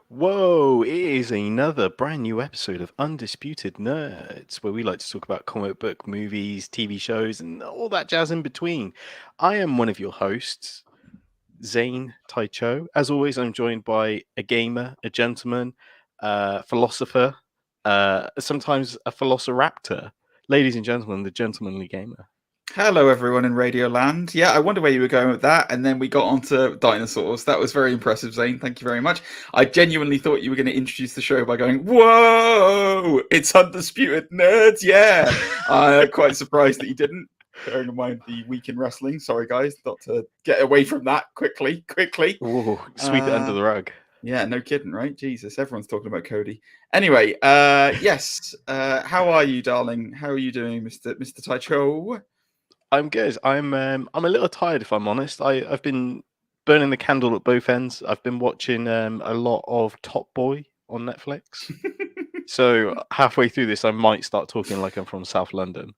Whoa, it is another brand new episode of Undisputed Nerds, where we like to talk about comic book, movies, TV shows, and all that jazz in between. I am one of your hosts, Zane Taicho. As always, I'm joined by a gamer, a gentleman, a philosopher, sometimes a velociraptor. Ladies and gentlemen, the gentlemanly gamer. Hello, everyone in Radio Land. Yeah, I wonder where you were going with that, and then we got onto dinosaurs. That was very impressive, Zane. Thank you very much. I genuinely thought you were going to introduce the show by going, "Whoa, it's Undisputed Nerds!" Yeah, I'm quite surprised that you didn't. Bearing in mind the week in wrestling. Sorry, guys, not to get away from that quickly. Ooh, sweep it under the rug. Yeah, no kidding, right? Jesus, everyone's talking about Cody. Anyway, yes. How are you, darling? How are you doing, Mr. Taicho? I'm good. I'm a little tired, if I'm honest. I've been burning the candle at both ends. I've been watching a lot of Top Boy on Netflix. So halfway through this, I might start talking like I'm from South London.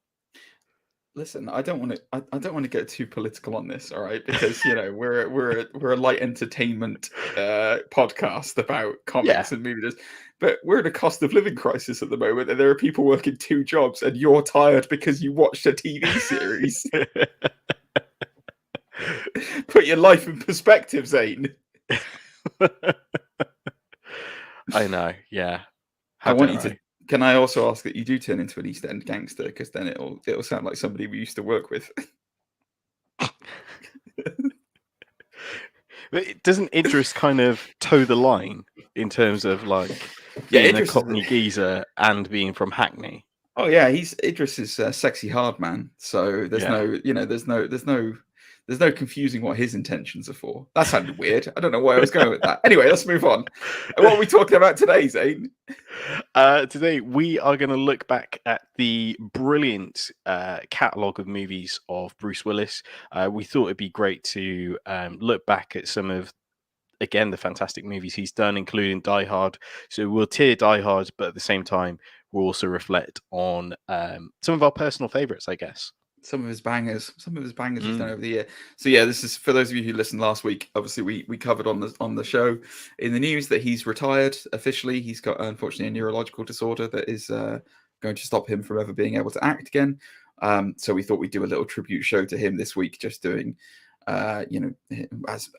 Listen, I don't want to get too political on this, all right? Because we're a light entertainment podcast about comics and movies, but we're in a cost of living crisis at the moment, and there are people working 2 jobs, and you're tired because you watched a TV series. Put your life in perspective, Zane. I know, yeah. Can I also ask that you do turn into an East End gangster? Because then it'll sound like somebody we used to work with. But doesn't Idris kind of toe the line in terms of like being a Cockney geezer and being from Hackney? Oh yeah, Idris is a sexy hard man. So there's no confusing what his intentions are for. That sounded weird. I don't know where I was going with that. Anyway, let's move on. What are we talking about today, Zane? Today we are going to look back at the brilliant catalogue of movies of Bruce Willis. We thought it'd be great to look back at some of, again, the fantastic movies he's done, including Die Hard. So we'll tier Die Hard, but at the same time, we'll also reflect on some of our personal favourites, I guess. Some of his bangers he's done over the year. So yeah, this is for those of you who listened last week. Obviously, we covered on the show in the news that he's retired officially. He's got, unfortunately, a neurological disorder that is going to stop him from ever being able to act again. So we thought we'd do a little tribute show to him this week, just doing, as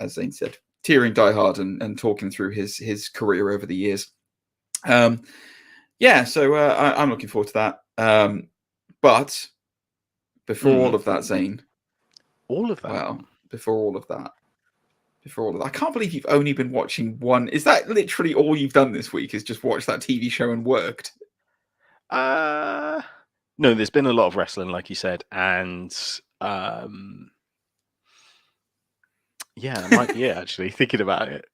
Zane said, tearing Die Hard and talking through his career over the years. So I'm looking forward to that. But before all of that, Zane. All of that? Well, before all of that. I can't believe you've only been watching one. Is that literally all you've done this week, is just watch that TV show and worked? No, there's been a lot of wrestling, like you said. And yeah, it might be it, actually, thinking about it.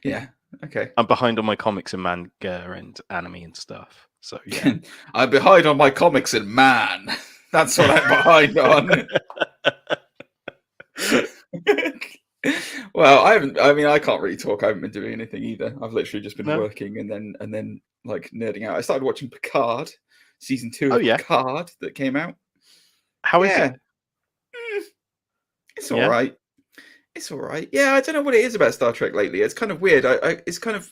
Yeah, okay. I'm behind on my comics and manga and anime and stuff. So, yeah. I'm behind on my comics and man. That's what I'm behind on. Well, I can't really talk. I haven't been doing anything either. I've literally just been working and then like nerding out. I started watching Picard, season 2 of Picard that came out. How is it? It's all right. It's all right. Yeah, I don't know what it is about Star Trek lately. It's kind of weird. It's gone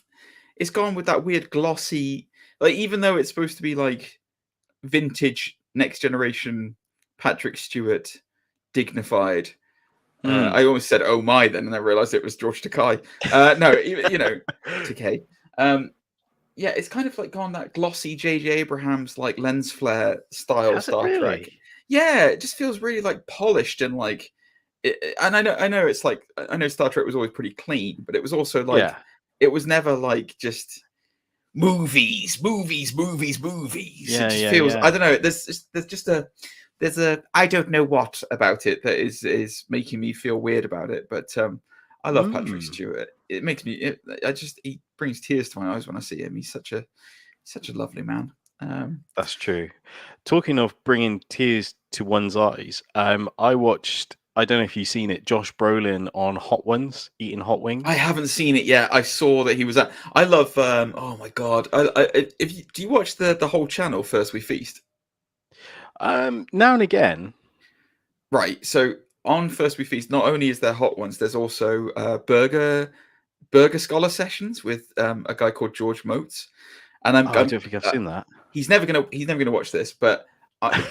with that weird glossy, like, even though it's supposed to be like vintage Next Generation Patrick Stewart, dignified. I almost said "oh my" then, and I realized it was George Takei. Takei. Yeah, it's kind of like gone that glossy J.J. Abrams like lens flare style Star Trek. Yeah, it just feels really like polished and like. And I know it's like, I know Star Trek was always pretty clean, but it was also like it was never like just movies. It just feels, I don't know, there's a I don't know what about it that is making me feel weird about it. But I love Patrick Stewart. It makes me he brings tears to my eyes when I see him. He's such a lovely man. That's true. Talking of bringing tears to one's eyes, I watched, I don't know if you've seen it, Josh Brolin on Hot Ones, eating hot wings. I haven't seen it yet. I saw that he was at. I love. Oh my god! Do you watch the whole channel, First We Feast? Now and again. Right. So on First We Feast, not only is there hot ones, there's also burger scholar sessions with a guy called George Motes. And I don't think I've seen that. He's never gonna watch this, but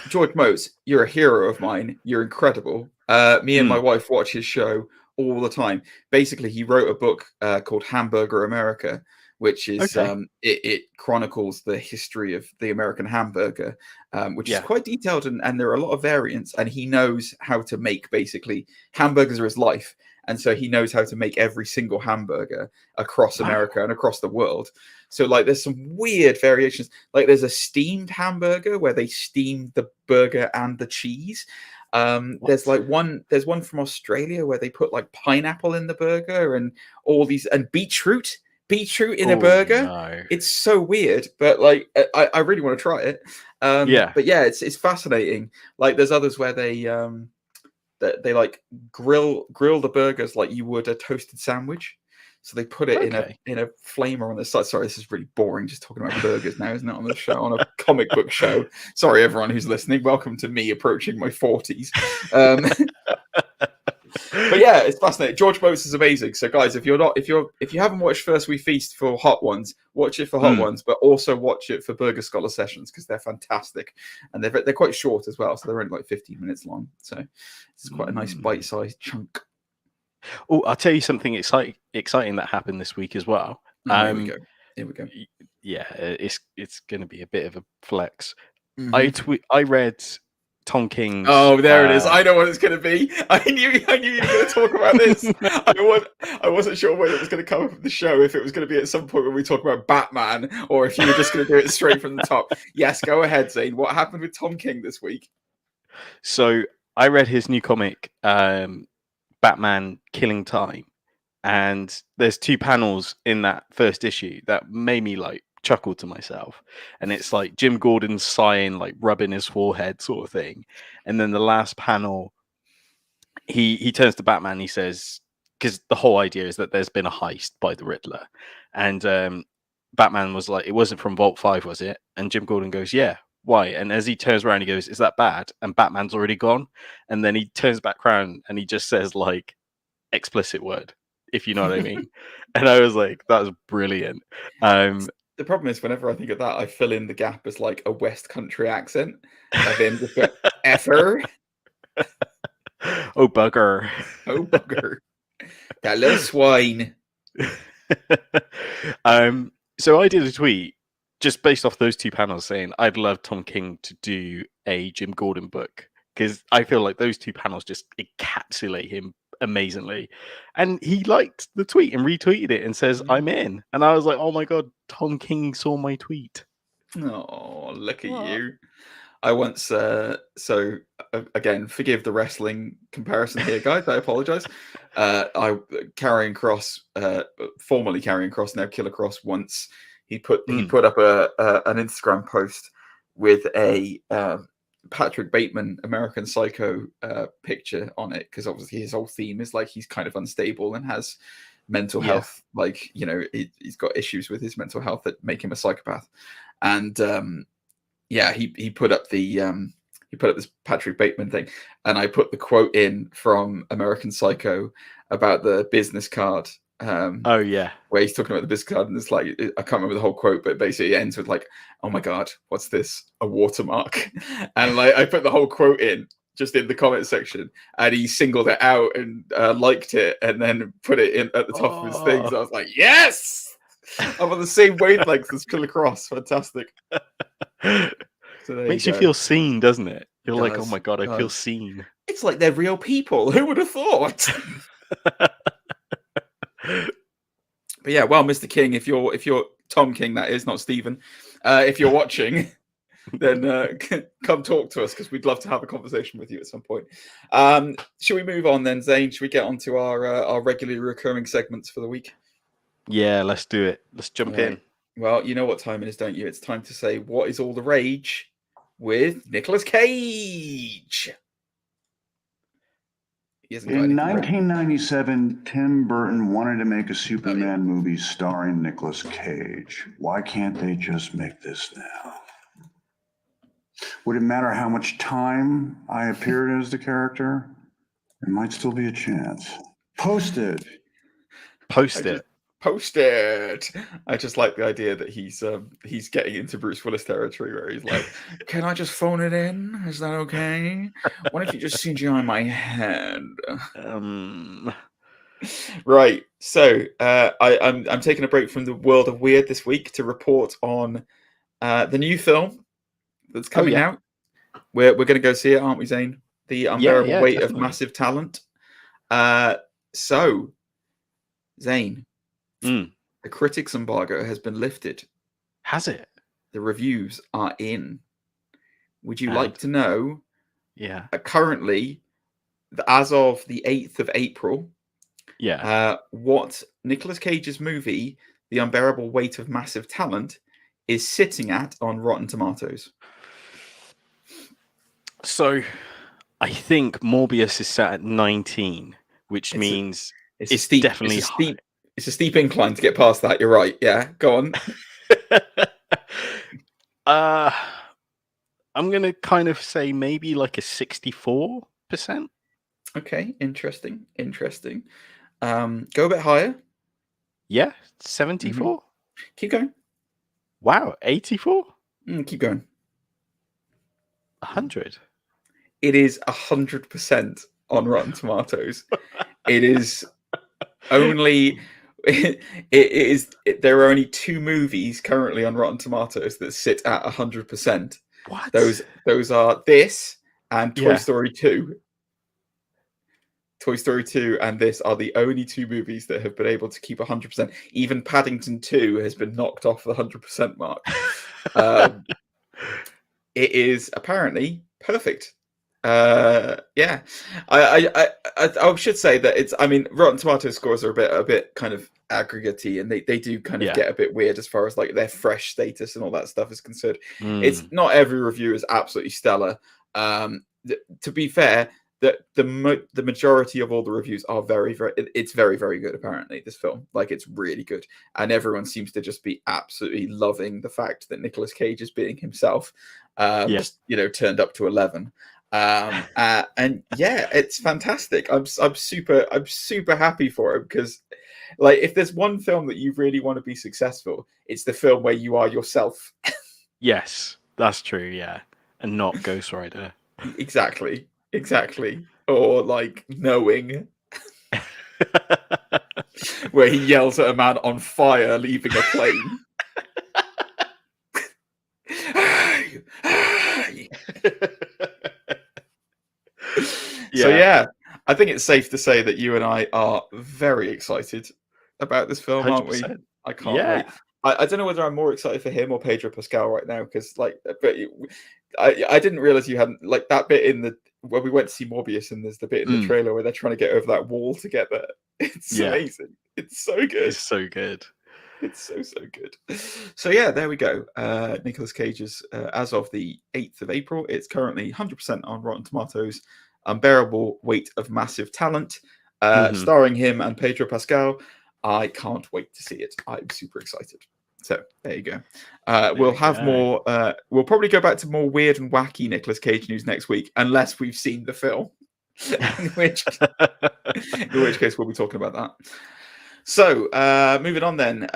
George Motes, you're a hero of mine. You're incredible. Me and my wife watch his show all the time. Basically, he wrote a book called Hamburger America, which is it chronicles the history of the American hamburger, which is quite detailed, and there are a lot of variants. And he knows how to make, basically, hamburgers are his life. And so he knows how to make every single hamburger across America and across the world. So, like, there's some weird variations. Like, there's a steamed hamburger where they steam the burger and the cheese. There's one from Australia where they put like pineapple in the burger and all these, and beetroot in a burger. No. It's so weird, but like I really want to try it. But yeah, it's fascinating. Like, there's others where they like grill the burgers like you would a toasted sandwich. So they put it in a flamer on the side. Sorry, this is really boring, just talking about burgers now, isn't it? On the show, on a comic book show. Sorry, everyone who's listening. Welcome to me approaching my 40s. But yeah, it's fascinating. George Motes is amazing. So guys, if you haven't watched First We Feast for hot ones, watch it for hot ones, but also watch it for Burger Scholar sessions because they're fantastic, and they're quite short as well. So they're only like 15 minutes long. So it's quite a nice bite-sized chunk. Oh, I'll tell you something exciting that happened this week as well. Here we go. Yeah, it's going to be a bit of a flex. Mm-hmm. I read Tom King's. Oh, there it is. I know what it's going to be. I knew you were going to talk about this. I wasn't sure when it was going to come up in the show, if it was going to be at some point when we talk about Batman, or if you were just going to do it straight from the top. Yes, go ahead, Zane. What happened with Tom King this week? So I read his new comic, Batman Killing Time, and there's 2 panels in that first issue that made me like chuckle to myself, and it's like Jim Gordon sighing, like rubbing his forehead sort of thing, and then the last panel he turns to Batman and he says, because the whole idea is that there's been a heist by the Riddler, and Batman was like, it wasn't from Vault 5, was it? And Jim Gordon goes, yeah, why? And as he turns around, he goes, is that bad? And Batman's already gone. And then he turns back around and he just says, like, explicit word, if you know what I mean. And I was like, that was brilliant. The problem is, whenever I think of that, I fill in the gap as like a West Country accent. And then just go, effer. Oh, bugger. Oh, bugger. That little swine. So I did a tweet just based off those 2 panels saying I'd love Tom King to do a Jim Gordon book, because I feel like those 2 panels just encapsulate him amazingly. And he liked the tweet and retweeted it and says, I'm in. And I was like, oh my God, Tom King saw my tweet. Oh, look at you. I once, again, forgive the wrestling comparison here, guys. I apologize. Formerly Karrion Kross, now Killer Kross, once he put up an Instagram post with a Patrick Bateman American Psycho picture on it, because obviously his whole theme is like he's kind of unstable and has mental health, like, you know, he's got issues with his mental health that make him a psychopath. And he put up this Patrick Bateman thing, and I put the quote in from American Psycho about the business card. Where he's talking about the business card, and it's like, I can't remember the whole quote, but basically it ends with like, oh my God, what's this? A watermark. And like, I put the whole quote in just in the comment section, and he singled it out and liked it, and then put it in at the top of his things. I was like, yes, I'm on the same wavelength as Killer Kross. Fantastic. So makes you feel seen, doesn't it? You're like, oh my God, I feel seen. It's like they're real people. Who would have thought? But yeah, well, Mr. King, if you're Tom King, that is, not Stephen, if you're watching, then come talk to us, because we'd love to have a conversation with you at some point. Should we move on then, Zane? Should we get on to our regularly recurring segments for the week? Yeah, let's do it. Let's jump in. Well, you know what time it is, don't you? It's time to say, what is all the rage with Nicolas Cage? In 1997, Tim Burton wanted to make a Superman movie starring Nicolas Cage. Why can't they just make this now? Would it matter how much time I appeared as the character? There might still be a chance. Post it. Post it. Post it. I just like the idea that he's getting into Bruce Willis territory where he's like, "Can I just phone it in? Is that okay? Why don't you just CGI my head?" Right. So I'm taking a break from the world of weird this week to report on the new film that's coming out. We're going to go see it, aren't we, Zane? The Unbearable Weight of Massive Talent. So, Zane, the critics embargo has been lifted. Has it? The reviews are in. Would you like to know? Yeah. Currently, as of the 8th of April, what Nicolas Cage's movie, The Unbearable Weight of Massive Talent, is sitting at on Rotten Tomatoes? So, I think Morbius is set at 19, which means it's definitely high. It's a steep incline to get past that. You're right. Yeah, go on. I'm gonna kind of say maybe like a 64%. Okay, interesting. Go a bit higher. Yeah, 74. Keep going. Wow, 84. Keep going. 100. It is 100% on Rotten Tomatoes. It is only. There are only 2 movies currently on Rotten Tomatoes that sit at 100%. What? Those are this and Toy Story 2. Toy Story 2 and this are the only 2 movies that have been able to keep 100%. Even Paddington 2 has been knocked off the 100% mark. It is apparently perfect. I should say that it's. I mean, Rotten Tomatoes scores are a bit kind of aggregate-y, and they do kind of get a bit weird as far as like their fresh status and all that stuff is concerned. It's not every review is absolutely stellar. To be fair, the majority of all the reviews are very it's very, very good. Apparently, this film, like, it's really good, and everyone seems to just be absolutely loving the fact that Nicolas Cage is being himself. Just turned up to 11. And yeah, it's fantastic. I'm super happy for him, because like, if there's one film that you really want to be successful, it's the film where you are yourself. Yes, that's true. Yeah, and not Ghost Rider. Exactly. Or like Knowing, where he yells at a man on fire leaving a plane. So yeah, I think it's safe to say that you and I are very excited about this film, 100%. Aren't we? I can't wait. I don't know whether I'm more excited for him or Pedro Pascal right now, because like, but I didn't realize you hadn't, like, that bit in the when we went to see Morbius, and there's the bit in the trailer where they're trying to get over that wall together. It's amazing. It's so good. It's so good. It's so good. So yeah, there we go. Nicolas Cage's as of the 8th of April, it's currently 100% on Rotten Tomatoes. Unbearable Weight of Massive Talent, starring him and Pedro Pascal. I can't wait to see it. I'm super excited. So there you go. We'll have more. We'll probably go back to more weird and wacky Nicolas Cage news next week, unless we've seen the film. in which case we'll be talking about that. So moving on then.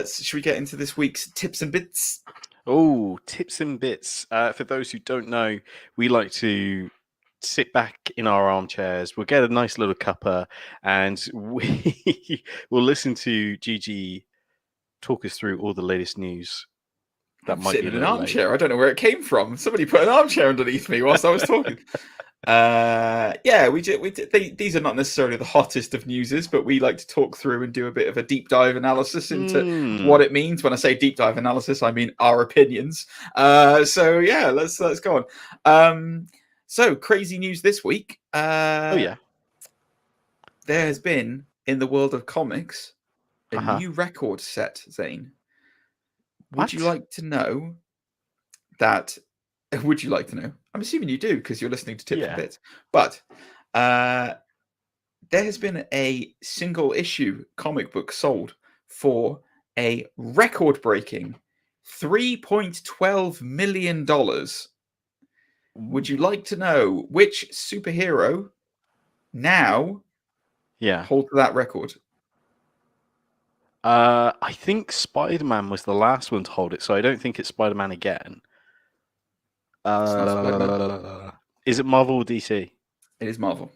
Should we get into this week's tips and bits? Oh, tips and bits. For those who don't know, we like to sit back in our armchairs. We'll get a nice little cuppa, and we will listen to Gigi talk us through all the latest news. That might be in an armchair. I don't know where it came from. Somebody put an armchair underneath me whilst I was talking. These are not necessarily the hottest of newses, but we like to talk through and do a bit of a deep dive analysis into what it means. When I say deep dive analysis, I mean our opinions. So yeah, let's go on. So crazy news this week. There has been, in the world of comics, a new record set, Zane. Would you like to know that? Would you like to know? I'm assuming you do, because you're listening to Tips and Bits. But there has been a single issue comic book sold for a record-breaking $3.12 million Would you like to know which superhero now holds that record? I think Spider-Man was the last one to hold it, so I don't think it's Spider-Man again. Is it Marvel or DC? It is Marvel.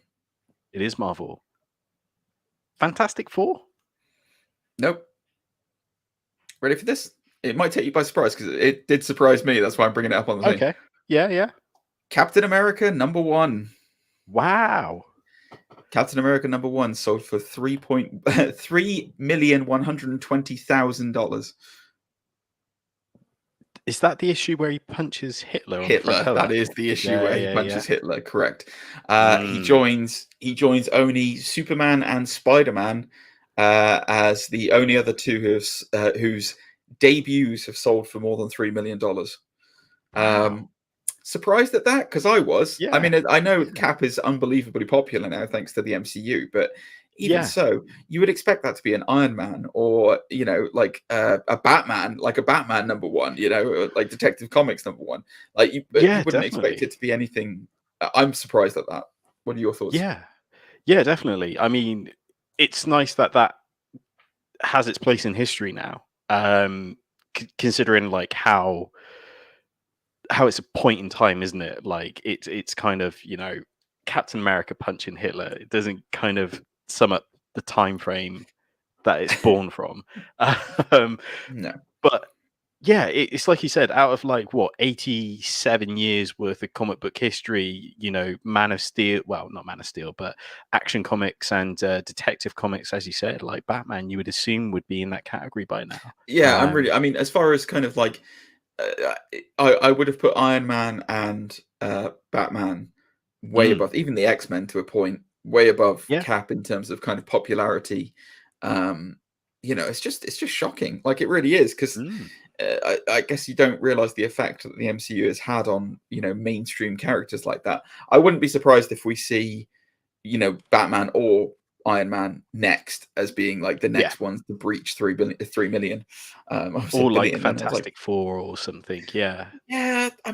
It is Marvel. Fantastic Four? Nope. Ready for this? It might take you by surprise because it did surprise me. That's why I'm bringing it up on the thing. Okay. Yeah. Captain America #1. Wow. Captain America #1 sold for $3,120,000. Is that the issue where he punches Hitler? Hitler. That is the issue where he punches Hitler. Correct. He joins only Superman and Spider-Man as the only other two whose debuts have sold for more than $3 million. Surprised at that because I was. Yeah. I mean, I know Cap is unbelievably popular now thanks to the MCU, but even so, you would expect that to be an Iron Man or like a Batman, like a Batman #1, like Detective Comics #1. Like you wouldn't expect it to be anything. I'm surprised at that. What are your thoughts? Yeah, definitely. I mean, it's nice that has its place in history now. Considering like how it's a point in time, isn't it? Like it's kind of Captain America punching Hitler. It doesn't kind of sum up the time frame that it's born from. No, but yeah, it's like you said, out of like 87 years worth of comic book history, Man of Steel, well, not Man of Steel, but Action Comics and Detective Comics, as you said, like Batman, you would assume would be in that category by now. Yeah, I mean, as far as kind of like, I would have put Iron Man and Batman way above, even the X-Men to a point, way above Cap in terms of kind of popularity. It's just shocking. Like it really is, because I guess you don't realize the effect that the MCU has had on mainstream characters like that. I wouldn't be surprised if we see Batman or Iron Man next as being like the next ones to breach 3 million, or like Fantastic Four or something. I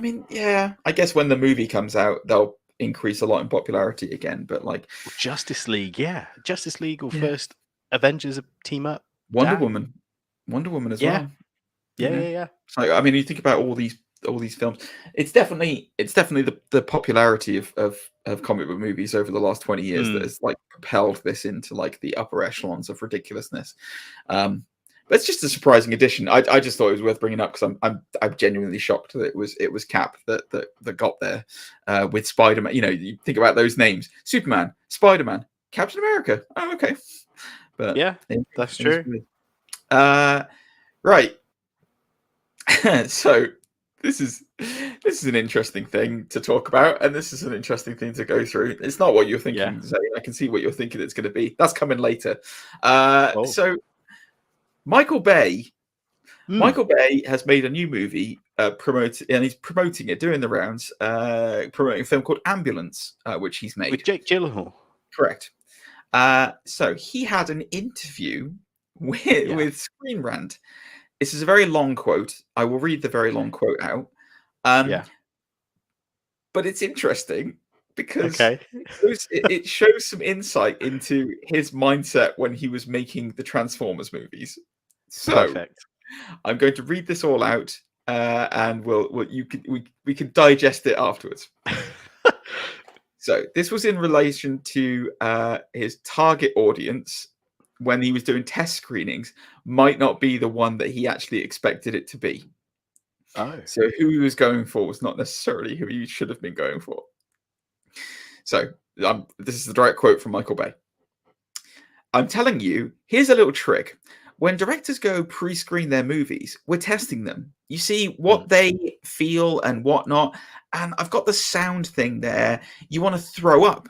mean, I guess when the movie comes out they'll increase a lot in popularity again, but like Justice League or first Avengers team up, Wonder Woman as well. So I mean, you think about all these films, it's definitely the popularity of comic book movies over the last 20 years that has like propelled this into like the upper echelons of ridiculousness. But it's just a surprising addition. I just thought it was worth bringing up because I'm genuinely shocked that it was Cap that got there with Spider-Man. You think about those names: Superman, Spider-Man, Captain America. Oh, okay. But that's true. Right. So this is an interesting thing to talk about, and this is an interesting thing to go through. It's not what you're thinking, Zane. I can see what you're thinking it's going to be. That's coming later. So Michael Bay has made a new movie, and he's promoting it, doing the rounds, promoting a film called Ambulance, which he's made with Jake Gyllenhaal. Correct. So he had an interview with Screen Rant. This is a very long quote. I will read the very long quote out. But it's interesting because it shows some insight into his mindset when he was making the Transformers movies. So perfect. I'm going to read this all out, and we can digest it afterwards. So this was in relation to his target audience when he was doing test screenings might not be the one that he actually expected it to be. Oh. So who he was going for was not necessarily who he should have been going for. So this is the direct quote from Michael Bay. "I'm telling you, here's a little trick. When directors go pre-screen their movies, we're testing them. You see what they feel and whatnot. And I've got the sound thing there. You want to throw up.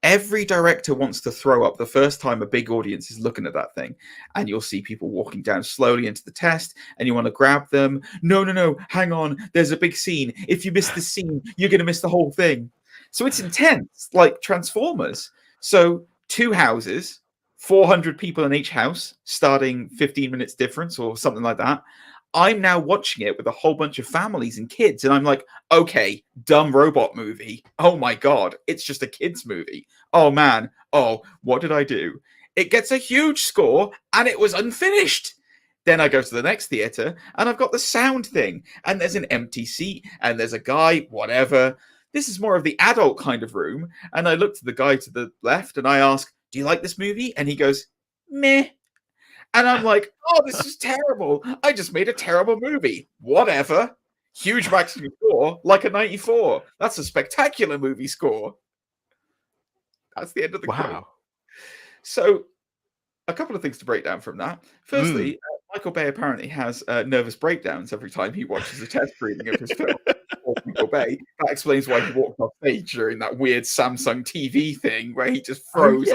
Every director wants to throw up the first time a big audience is looking at that thing. And you'll see people walking down slowly into the test and you want to grab them. No, hang on. There's a big scene. If you miss the scene, you're going to miss the whole thing. So it's intense, like Transformers. So 2 houses, 400 people in each house, starting 15 minutes difference or something like that. I'm now watching it with a whole bunch of families and kids, and I'm like, okay, dumb robot movie. Oh my god, it's just a kids movie. Oh man, oh, what did I do? It gets a huge score, and it was unfinished. Then I go to the next theater, and I've got the sound thing, and there's an empty seat, and there's a guy, whatever. This is more of the adult kind of room, and I look to the guy to the left, and I ask, do you like this movie? And he goes, meh. And I'm like, oh, this is terrible. I just made a terrible movie. Whatever. Huge maximum score, like a 94. That's a spectacular movie score. That's the end of the quote. So, a couple of things to break down from that. Firstly, Michael Bay apparently has nervous breakdowns every time he watches a test reading of his film. Michael Bay. That explains why he walked off stage during that weird Samsung TV thing where he just froze.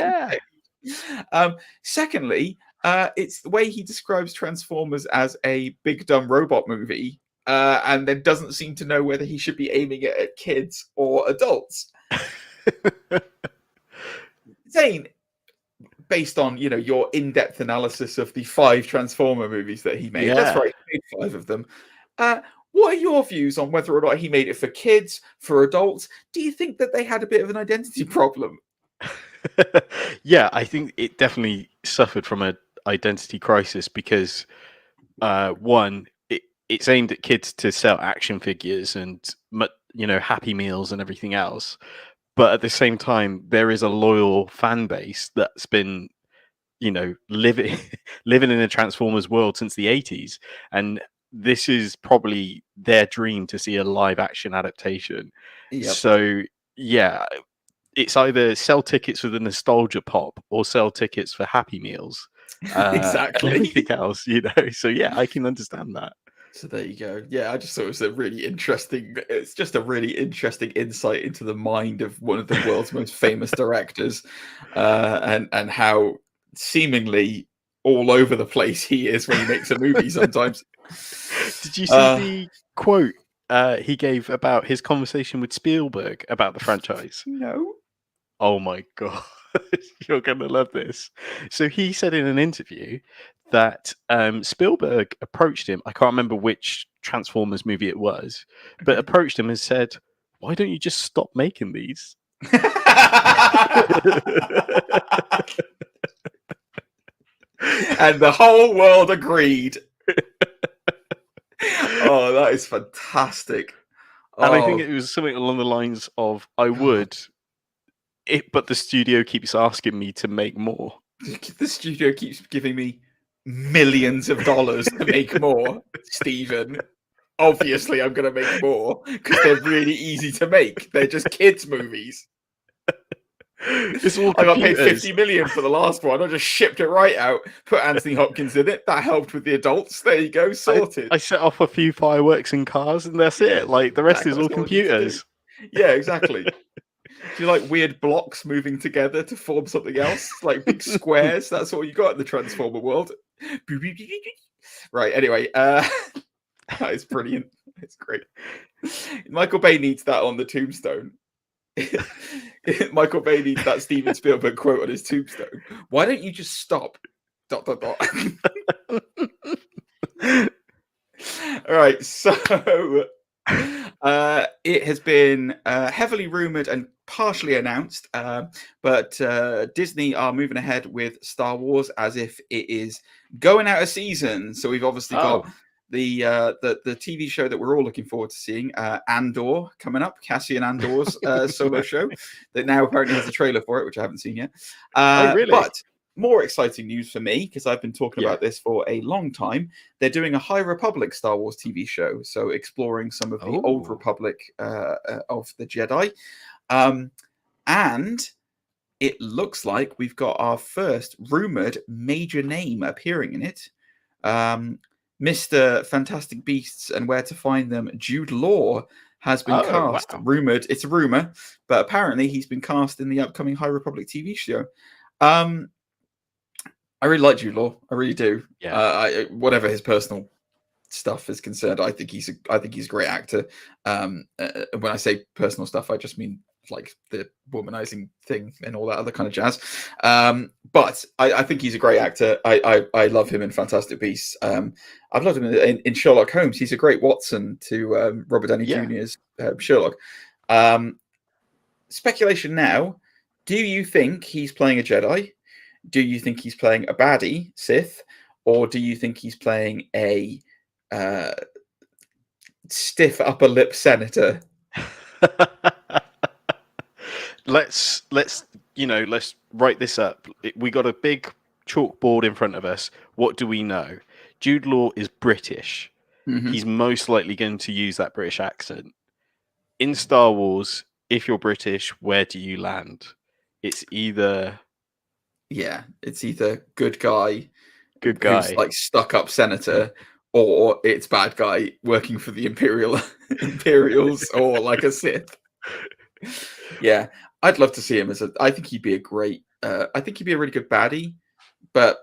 Secondly, it's the way he describes Transformers as a big dumb robot movie, and then doesn't seem to know whether he should be aiming it at kids or adults. Zane, based on your in-depth analysis of the 5 Transformer movies that he made, that's right, he made 5 of them. What are your views on whether or not he made it for kids, for adults? Do you think that they had a bit of an identity problem? Yeah, I think it definitely suffered from an identity crisis because, one, it's aimed at kids to sell action figures and Happy Meals and everything else, but at the same time, there is a loyal fan base that's been living in a Transformers world since the 80s, and this is probably their dream to see a live action adaptation. So yeah, it's either sell tickets with a nostalgia pop or sell tickets for Happy Meals. Exactly. Everything else, So yeah, I can understand that. So there you go. Yeah, I just thought it was a really interesting. It's just a really interesting insight into the mind of one of the world's most famous directors, and how seemingly all over the place he is when he makes a movie sometimes. Did you see the quote he gave about his conversation with Spielberg about the franchise? No. Oh my god, you're gonna love this. So he said in an interview that Spielberg approached him. I can't remember which Transformers movie it was, but approached him and said, "Why don't you just stop making these?" And the whole world agreed. Oh, that is fantastic. And I think it was something along the lines of, I would, but the studio keeps asking me to make more. The studio keeps giving me millions of dollars to make more, Stephen. Obviously, I'm going to make more because they're really easy to make. They're just kids' movies. It's all I got paid $50 million for the last one. I just shipped it right out, put Anthony Hopkins in it. That helped with the adults. There you go, sorted. I set off a few fireworks and cars, and that's it. Like the rest is all computers. Yeah, exactly. Do you like weird blocks moving together to form something else? Like big squares? That's what you got in the Transformer world. Right, anyway. That is brilliant. It's great. Michael Bay needs that on the tombstone. Michael Bay needs that Steven Spielberg quote on his tombstone. Why don't you just stop? ... All right, so it has been heavily rumored and partially announced, but Disney are moving ahead with Star Wars as if it is going out of season. So we've obviously got the TV show that we're all looking forward to seeing, Andor, coming up, Cassian Andor's solo show that now apparently has a trailer for it, which I haven't seen yet. Really? But more exciting news for me, because I've been talking about this for a long time. They're doing a High Republic Star Wars TV show, so exploring some of the old Republic of the Jedi. And it looks like we've got our first rumored major name appearing in it. Mr. Fantastic Beasts and Where to Find Them, Jude Law, has been cast. Wow. Rumored, it's a rumor, but apparently he's been cast in the upcoming High Republic TV show. I really like Jude Law. I really do. Yeah. Whatever his personal stuff is concerned, I think he's a great actor. When I say personal stuff, I just mean like the womanizing thing and all that other kind of jazz. But I think he's a great actor. I love him in Fantastic Beasts. I've loved him in Sherlock Holmes. He's a great Watson to Robert Downey Jr.'s Sherlock. Speculation now. Do you think he's playing a Jedi? Do you think he's playing a baddie Sith? Or do you think he's playing a stiff upper lip senator? Let's write this up. We got a big chalkboard in front of us. What do we know? Jude Law is British. Mm-hmm. He's most likely going to use that British accent. In Star Wars, if you're British, where do you land? It's either good guy who's like stuck up senator, or it's bad guy working for the Imperials, or like a Sith. Yeah, I'd love to see him I think he'd be a great. I think he'd be a really good baddie, but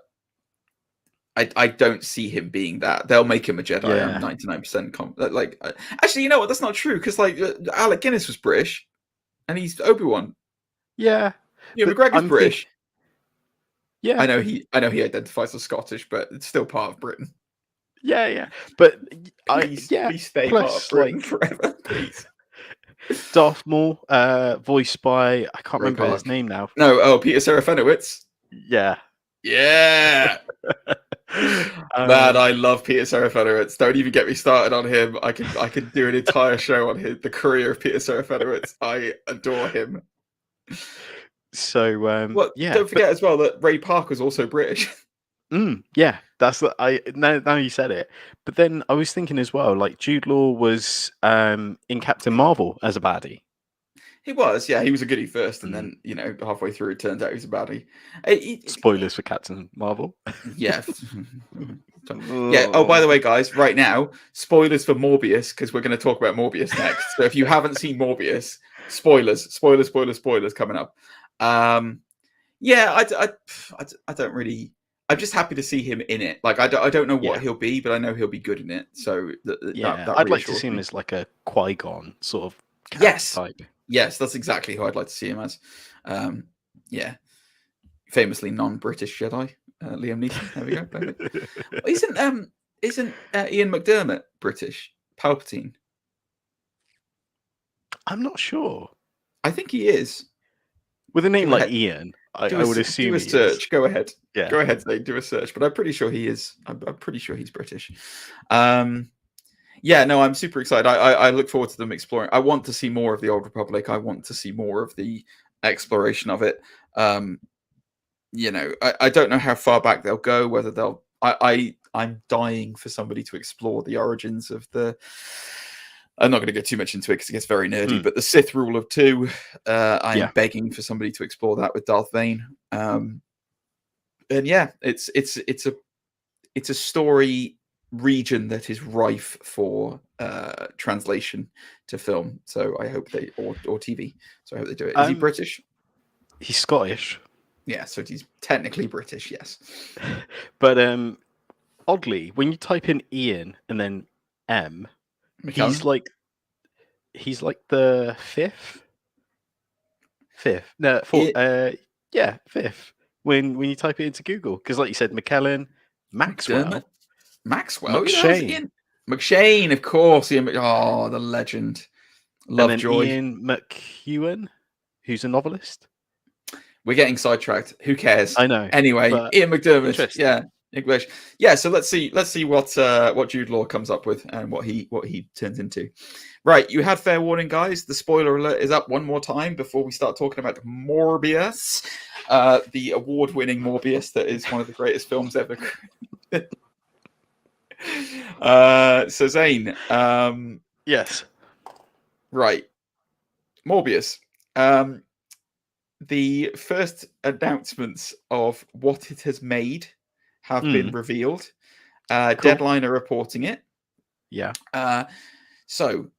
I don't see him being that. They'll make him a Jedi. I'm 99% like. Actually, you know what? That's not true, because like Alec Guinness was British, and he's Obi-Wan. Yeah. Yeah, McGregor's British. Yeah, I know he identifies as Scottish, but it's still part of Britain. Yeah. But please stay part of Britain forever, please. Darth Maul, voiced by I can't remember his name now. No, Peter Serafinowicz. Yeah. Man, I love Peter Serafinowicz. Don't even get me started on him. I could do an entire show on the career of Peter Serafinowicz. I adore him. So, don't forget as well that Ray Parker's also British. Yeah, that's now you said it. But then I was thinking as well, like Jude Law was in Captain Marvel as a baddie. He was, yeah. He was a goodie first, and then halfway through it turned out he was a baddie. Spoilers for Captain Marvel. Yeah. Yeah. Oh, by the way, guys, right now, spoilers for Morbius, because we're going to talk about Morbius next. So if you haven't seen Morbius, spoilers coming up. Yeah, I don't really. I'm just happy to see him in it. Like I don't know what he'll be, but I know he'll be good in it. So I'd like to see him as like a Qui-Gon sort of type. Yes, that's exactly who I'd like to see him as. Yeah, famously non-British Jedi, Liam Neeson. There we go. Isn't Ian McDermott British? Palpatine. I'm not sure. I think he is. With a name like Ian, I would assume. Do a search. Go ahead. Yeah. Go ahead, Zane. Do a search. But I'm pretty sure he is. I'm pretty sure he's British. Yeah, no, I'm super excited. I look forward to them exploring. I want to see more of the Old Republic. I want to see more of the exploration of it. I don't know how far back they'll go, whether they'll... I'm dying for somebody to explore the origins of the... I'm not going to go too much into it because it gets very nerdy, but the Sith Rule of Two, I am begging for somebody to explore that with Darth Vane. And yeah, it's a story region that is rife for translation to film. So I hope they or TV. So I hope they do it. Is he British? He's Scottish. Yeah, so he's technically British, yes. But oddly, when you type in Ian and then M, McKellen? he's like the fifth. No, fourth. Fifth. When you type it into Google, because like you said, McKellen, Maxwell. McShane, of course. The legend. Lovejoy. Ian McEwan, who's a novelist. We're getting sidetracked. Who cares? I know. Anyway, Ian McDermott. Yeah, English. Yeah. So let's see what Jude Law comes up with and what he turns into. Right. You had fair warning, guys. The spoiler alert is up one more time before we start talking about Morbius, the award-winning Morbius that is one of the greatest films ever. So Zane, yes, right, Morbius. The first announcements of what it has made have been revealed. Cool. Deadline are reporting it. Yeah. So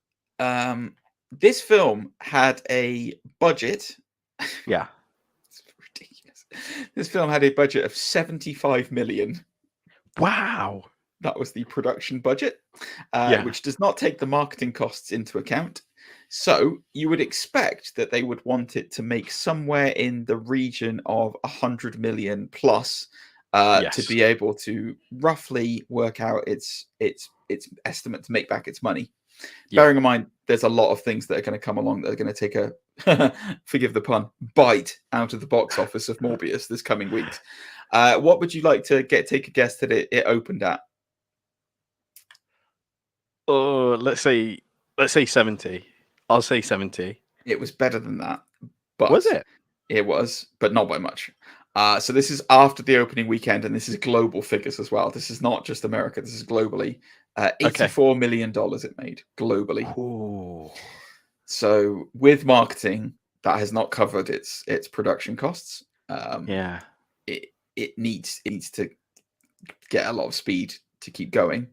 this film had a budget. Yeah. It's ridiculous. This film had a budget of 75 million. Wow. That was the production budget, which does not take the marketing costs into account. So you would expect that they would want it to make somewhere in the region of 100 million plus to be able to roughly work out its estimate to make back its money. Bearing in mind, there's a lot of things that are going to come along that are going to take a, forgive the pun, bite out of the box office of Morbius this coming weeks. What would you like to take a guess that it opened at? Oh, let's say 70. I'll say 70. It was better than that. But was it? It was, but not by much. So this is after the opening weekend, and this is global figures as well. This is not just America. This is globally. $84 million it made globally. Ooh. So with marketing, that has not covered its production costs. It needs to get a lot of speed to keep going.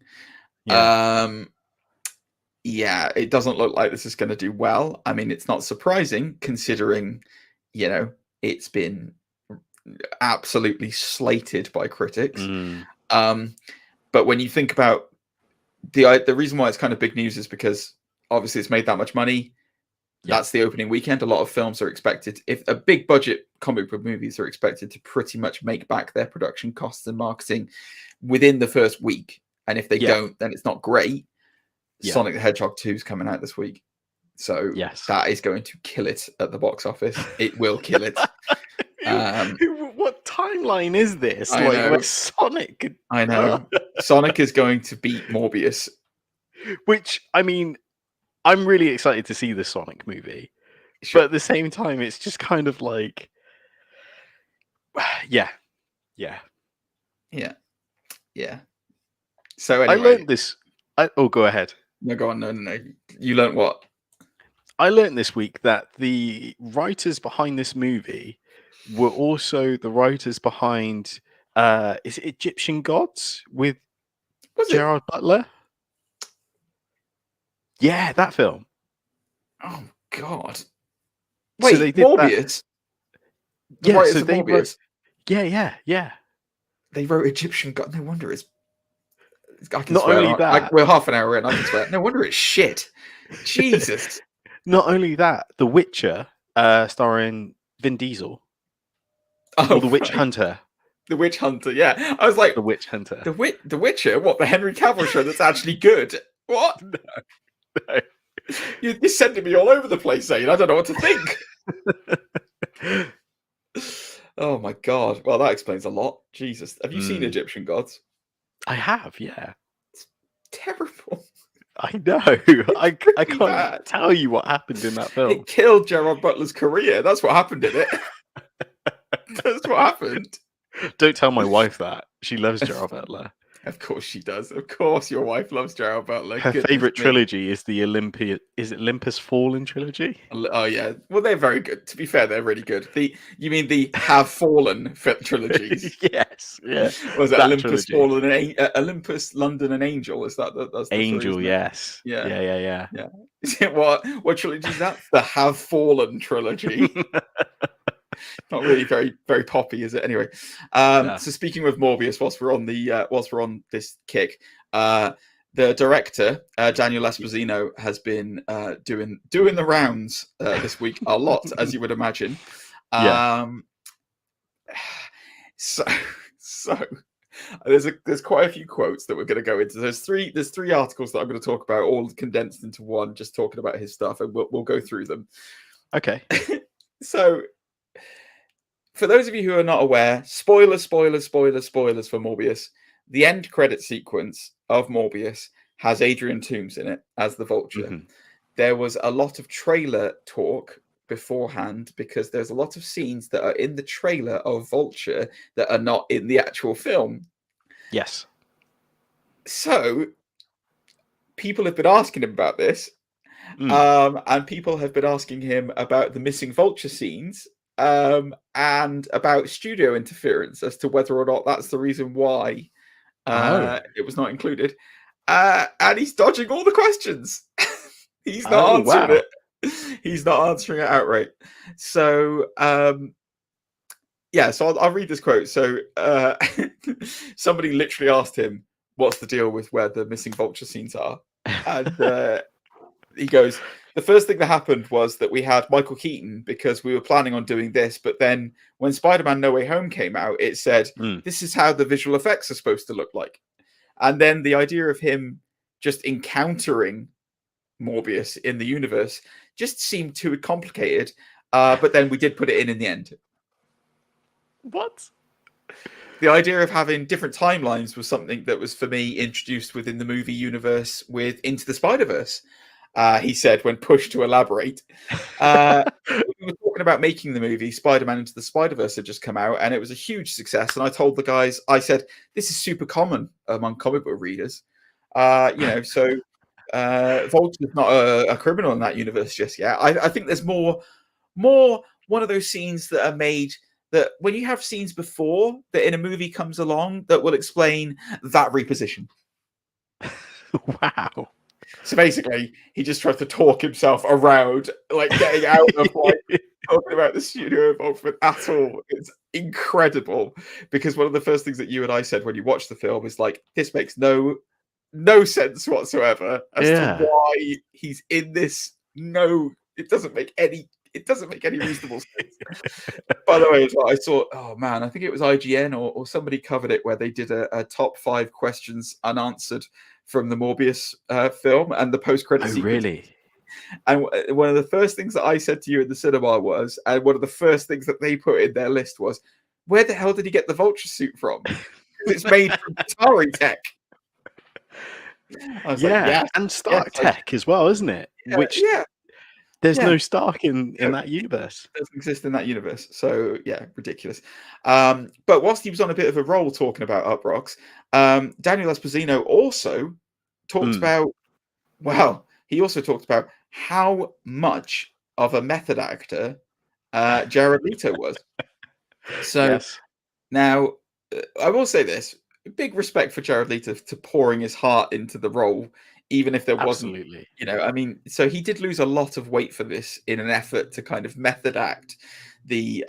It doesn't look like this is going to do well. I mean, it's not surprising considering, it's been absolutely slated by critics. But when you think about the reason why it's kind of big news is because obviously it's made that much money. That's the opening weekend. A lot of films are expected, if a big budget comic book movies are expected to pretty much make back their production costs and marketing within the first week. And if they don't, then it's not great. Sonic the Hedgehog 2 is coming out this week. So that is going to kill it at the box office. It will kill it. What timeline is this? I know. Where Sonic could... I know. Sonic is going to beat Morbius. Which, I mean, I'm really excited to see the Sonic movie. Sure. But at the same time, it's just kind of like... Yeah. So anyway... I learned this... go ahead. No, go on. No. You learned what? I learned this week that the writers behind this movie were also the writers behind is it Egyptian Gods with Gerard Butler? Yeah, that film. Oh God! Wait, so they did Morbius. The writers of Morbius. Yeah. They wrote Egyptian God. No wonder it's. I can not swear. Only that, we're half an hour in. I can swear. No wonder it's shit. Jesus. Not only that, The Witcher, starring Vin Diesel. Or The Witch Hunter. The Witch Hunter, yeah. I was like, The Witch Hunter. The Witcher? What, the Henry Cavill show that's actually good? What? No. You're sending me all over the place, Zane. I don't know what to think. Oh my God. Well, that explains a lot. Jesus. Have you seen Egyptian Gods? I have, yeah. It's terrible. I know. I can't tell you what happened in that film. It killed Gerard Butler's career. That's what happened in it. That's what happened. Don't tell my wife that. She loves Gerard Butler. Of course she does. Of course your wife loves Gerard Butler. Her favourite trilogy is the Olympus Fallen trilogy? Oh, yeah. Well, they're very good. To be fair, they're really good. You mean the Have Fallen trilogies? Yes. Yeah. Was it Olympus Fallen and Olympus, London and Angel? Is that's the Angel, three, yes. Yeah. Is it what trilogy is that? The Have Fallen trilogy. Not really very, very poppy, is it? Anyway, So speaking of Morbius, whilst we're on this kick, the director Daniel Esposito has been doing the rounds this week a lot, as you would imagine. So there's quite a few quotes that we're going to go into. There's three articles that I'm going to talk about, all condensed into one, just talking about his stuff, and we'll go through them. Okay. So, for those of you who are not aware, spoilers for Morbius. The end credit sequence of Morbius has Adrian Toomes in it as the Vulture. Mm-hmm. There was a lot of trailer talk beforehand because there's a lot of scenes that are in the trailer of Vulture that are not in the actual film. Yes. So, people have been asking him about this. And people have been asking him about the missing Vulture scenes. And about studio interference as to whether or not that's the reason why it was not included. And he's dodging all the questions. He's not answering it. He's not answering it outright. So, so I'll read this quote. So, somebody literally asked him, what's the deal with where the missing Vulture scenes are? And he goes, the first thing that happened was that we had Michael Keaton because we were planning on doing this, but then when Spider-Man No Way Home came out, it said, this is how the visual effects are supposed to look like. And then the idea of him just encountering Morbius in the universe just seemed too complicated. But then we did put it in the end. What? The idea of having different timelines was something that was, for me, introduced within the movie universe with Into the Spider-Verse. He said when pushed to elaborate. We were talking about making the movie. Spider-Man Into the Spider-Verse had just come out, and it was a huge success. And I told the guys, I said, this is super common among comic book readers. So Vulture's not a criminal in that universe just yet. I think there's more one of those scenes that are made that when you have scenes before that in a movie comes along that will explain that reposition. Wow. So basically, he just tries to talk himself around, like getting out of talking about the studio involvement at all. It's incredible because one of the first things that you and I said when you watched the film is like, this makes no sense whatsoever as to why he's in this. No, it doesn't make any reasonable sense. By the way, as well, I saw, oh man, I think it was IGN or somebody covered it where they did a top 5 questions unanswered from the Morbius film and the post-credit sequence. Really? And one of the first things that I said to you in the cinema was, and one of the first things that they put in their list was, where the hell did he get the Vulture suit from? It's made from Atari tech. I was like, yes, and Stark tech as well, isn't it? There's no Stark in that universe. It doesn't exist in that universe. So, yeah, ridiculous. But whilst he was on a bit of a roll talking about Uproxx, Daniel Esposito also talked about, he also talked about how much of a method actor Jared Leto was. So, now, I will say this. Big respect for Jared Leto to pouring his heart into the role, even if there wasn't, so he did lose a lot of weight for this in an effort to kind of method act the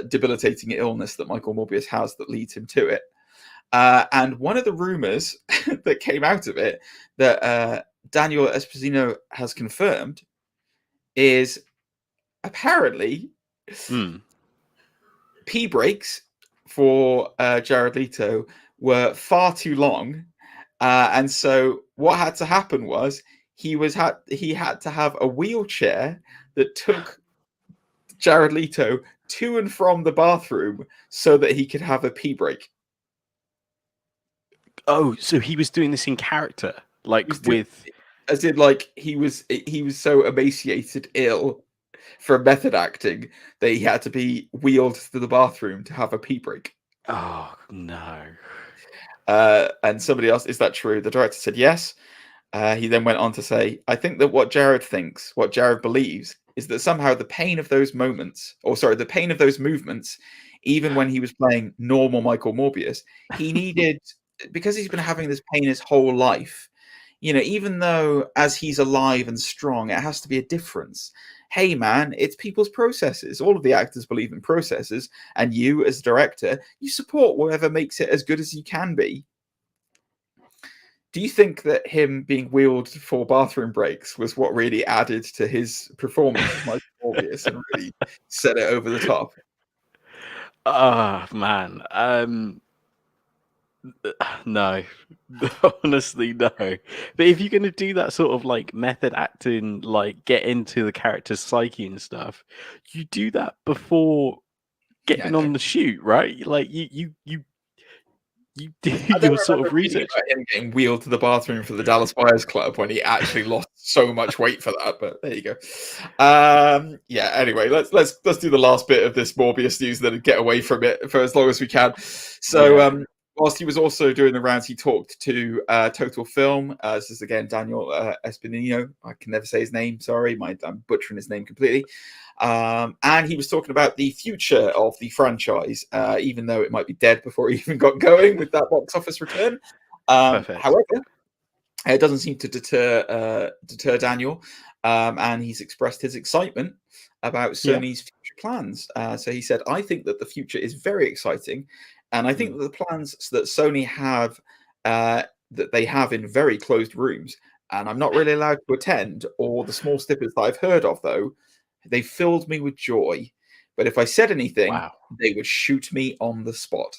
debilitating illness that Michael Morbius has that leads him to it. And one of the rumors that came out of it that Daniel Esposito has confirmed is apparently pee breaks for Jared Leto were far too long. And so what had to happen was he had to have a wheelchair that took Jared Leto to and from the bathroom so that he could have a pee break. Oh, so he was doing this in character, as in like he was so emaciated, ill from method acting that he had to be wheeled to the bathroom to have a pee break. Oh no. And somebody else, is that true? The director said yes. He then went on to say, I think that what Jared believes is that somehow the pain of those movements, even when he was playing normal Michael Morbius, he needed, because he's been having this pain his whole life, even though as he's alive and strong, it has to be a difference. Hey man, it's people's processes. All of the actors believe in processes, and you as director, you support whatever makes it as good as you can be. Do you think that him being wheeled for bathroom breaks was what really added to his performance as Michael Morbius and really set it over the top? Oh man. No, honestly, no. But if you're going to do that sort of like method acting, like get into the character's psyche and stuff, you do that before getting on the shoot, right? Like you do your sort of research. Him getting wheeled to the bathroom for the Dallas Buyers Club when he actually lost so much weight for that, but there you go. Anyway, let's do the last bit of this Morbius news, then get away from it for as long as we can. So whilst he was also doing the rounds, he talked to Total Film. This is again Daniel Esposito. I can never say his name. Sorry, I'm butchering his name completely. And he was talking about the future of the franchise, even though it might be dead before he even got going with that box office return. However, it doesn't seem to deter Daniel, and he's expressed his excitement about Sony's future plans. So he said, I think that the future is very exciting. And I think that the plans that Sony have, that they have in very closed rooms, and I'm not really allowed to attend, or the small snippets that I've heard of, though, they filled me with joy. But if I said anything, they would shoot me on the spot.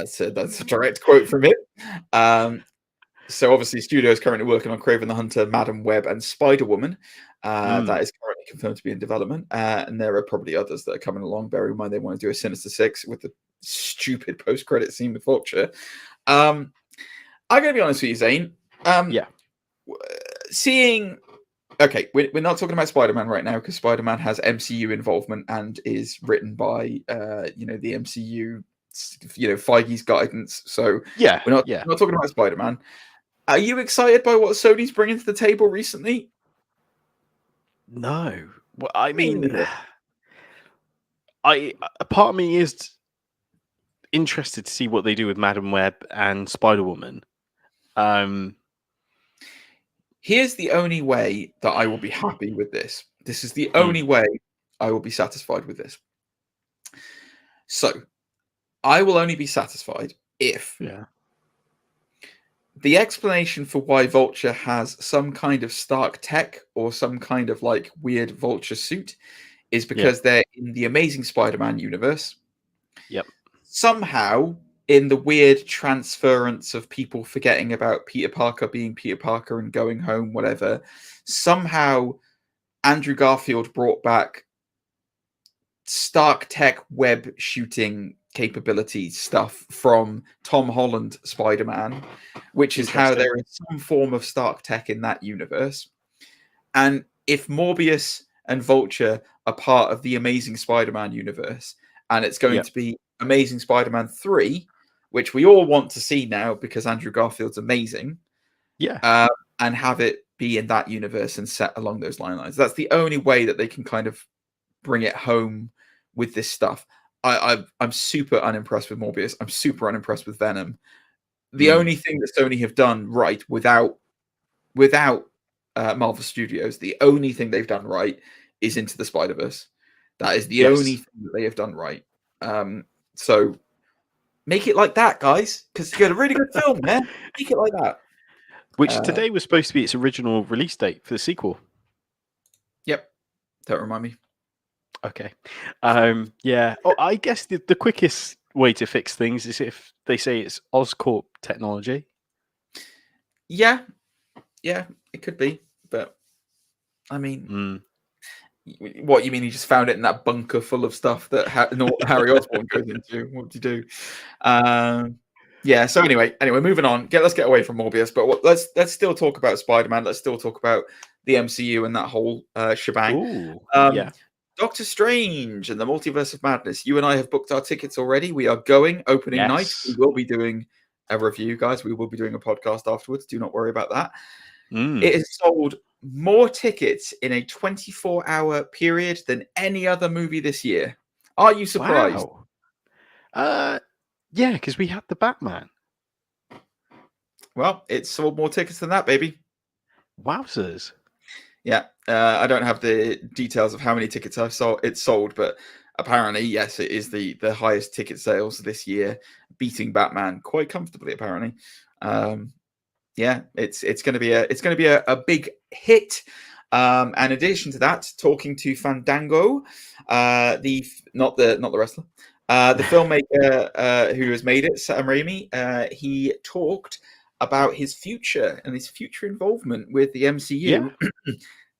So that's a direct quote from it. So obviously, studio is currently working on Kraven the Hunter, Madam Web, and Spider-Woman. That is currently confirmed to be in development. And there are probably others that are coming along. Bear in mind, they want to do a Sinister Six with the stupid post-credit scene with Vulture. I'm going to be honest with you, Zane. Seeing... Okay, we're not talking about Spider-Man right now because Spider-Man has MCU involvement and is written by, the MCU, Feige's guidance. So we're not talking about Spider-Man. Are you excited by what Sony's bringing to the table recently? No. Well, I mean, a part of me is interested to see what they do with Madam Web and Spider-Woman. Here's the only way that I will be happy with this. This is the only way I will be satisfied with this. So, I will only be satisfied if the explanation for why Vulture has some kind of Stark tech or some kind of like weird Vulture suit is because they're in the Amazing Spider-Man universe. Yep. Somehow, in the weird transference of people forgetting about Peter Parker being Peter Parker and going home, whatever, somehow Andrew Garfield brought back Stark tech web shooting capability stuff from Tom Holland Spider-Man, which is how there is some form of Stark tech in that universe. And if Morbius and Vulture are part of the Amazing Spider-Man universe, and it's going to be Amazing Spider-Man 3, which we all want to see now because Andrew Garfield's amazing, and have it be in that universe and set along those lines. That's the only way that they can kind of bring it home with this stuff. I'm super unimpressed with Morbius. I'm super unimpressed with Venom. The only thing that Sony have done right without Marvel Studios, the only thing they've done right is Into the Spider-Verse. That is the only thing that they have done right. So make it like that, guys, because you got a really good film, man. Make it like that. Which today was supposed to be its original release date for the sequel. Yep. Don't remind me. Okay. Oh, I guess the quickest way to fix things is if they say it's Oscorp technology. Yeah, it could be. But, I mean, what, you mean he just found it in that bunker full of stuff that Harry Osborn goes into? What do you do? So anyway, moving on. Let's get away from Morbius, but let's still talk about Spider-Man. Let's still talk about the MCU and that whole shebang. Ooh, Doctor Strange and the Multiverse of Madness. You and I have booked our tickets already. We are going opening night. We will be doing a review, guys. We will be doing a podcast afterwards. Do not worry about that. It has sold more tickets in a 24-hour period than any other movie this year. Are you surprised? Wow. Yeah, because we had the Batman. Well, it sold more tickets than that, baby. Wowzers. Yeah, I don't have the details of how many tickets it's sold, but apparently, yes, it is the highest ticket sales this year, beating Batman quite comfortably. Apparently, it's going to be a big hit. And in addition to that, talking to Fandango, not the wrestler, the filmmaker who has made it, Sam Raimi, he talked about his future and his future involvement with the MCU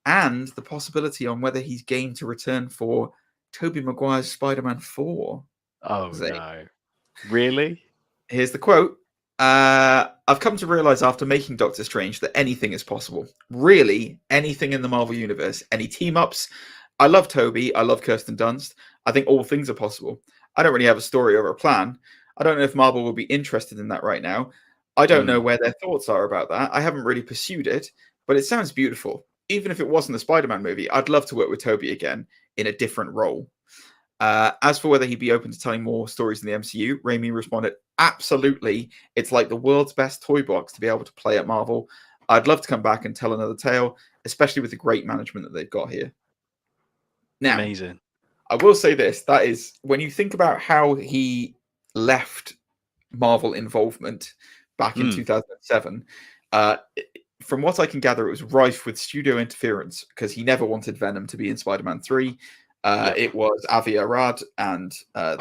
and the possibility on whether he's game to return for Tobey Maguire's Spider-Man 4. Oh, no. Really? Here's the quote. I've come to realize after making Doctor Strange that anything is possible. Really, anything in the Marvel Universe. Any team-ups. I love Tobey. I love Kirsten Dunst. I think all things are possible. I don't really have a story or a plan. I don't know if Marvel will be interested in that right now. I don't know where their thoughts are about that. I haven't really pursued it, but it sounds beautiful. Even if it wasn't the Spider-Man movie, I'd love to work with Tobey again in a different role. As for whether he'd be open to telling more stories in the MCU, Raimi responded, absolutely. It's like the world's best toy box to be able to play at Marvel. I'd love to come back and tell another tale, especially with the great management that they've got here. Now, amazing. I will say this, that is, when you think about how he left Marvel involvement back in 2007, from what I can gather, it was rife with studio interference because he never wanted Venom to be in Spider-Man 3. It was Avi Arad and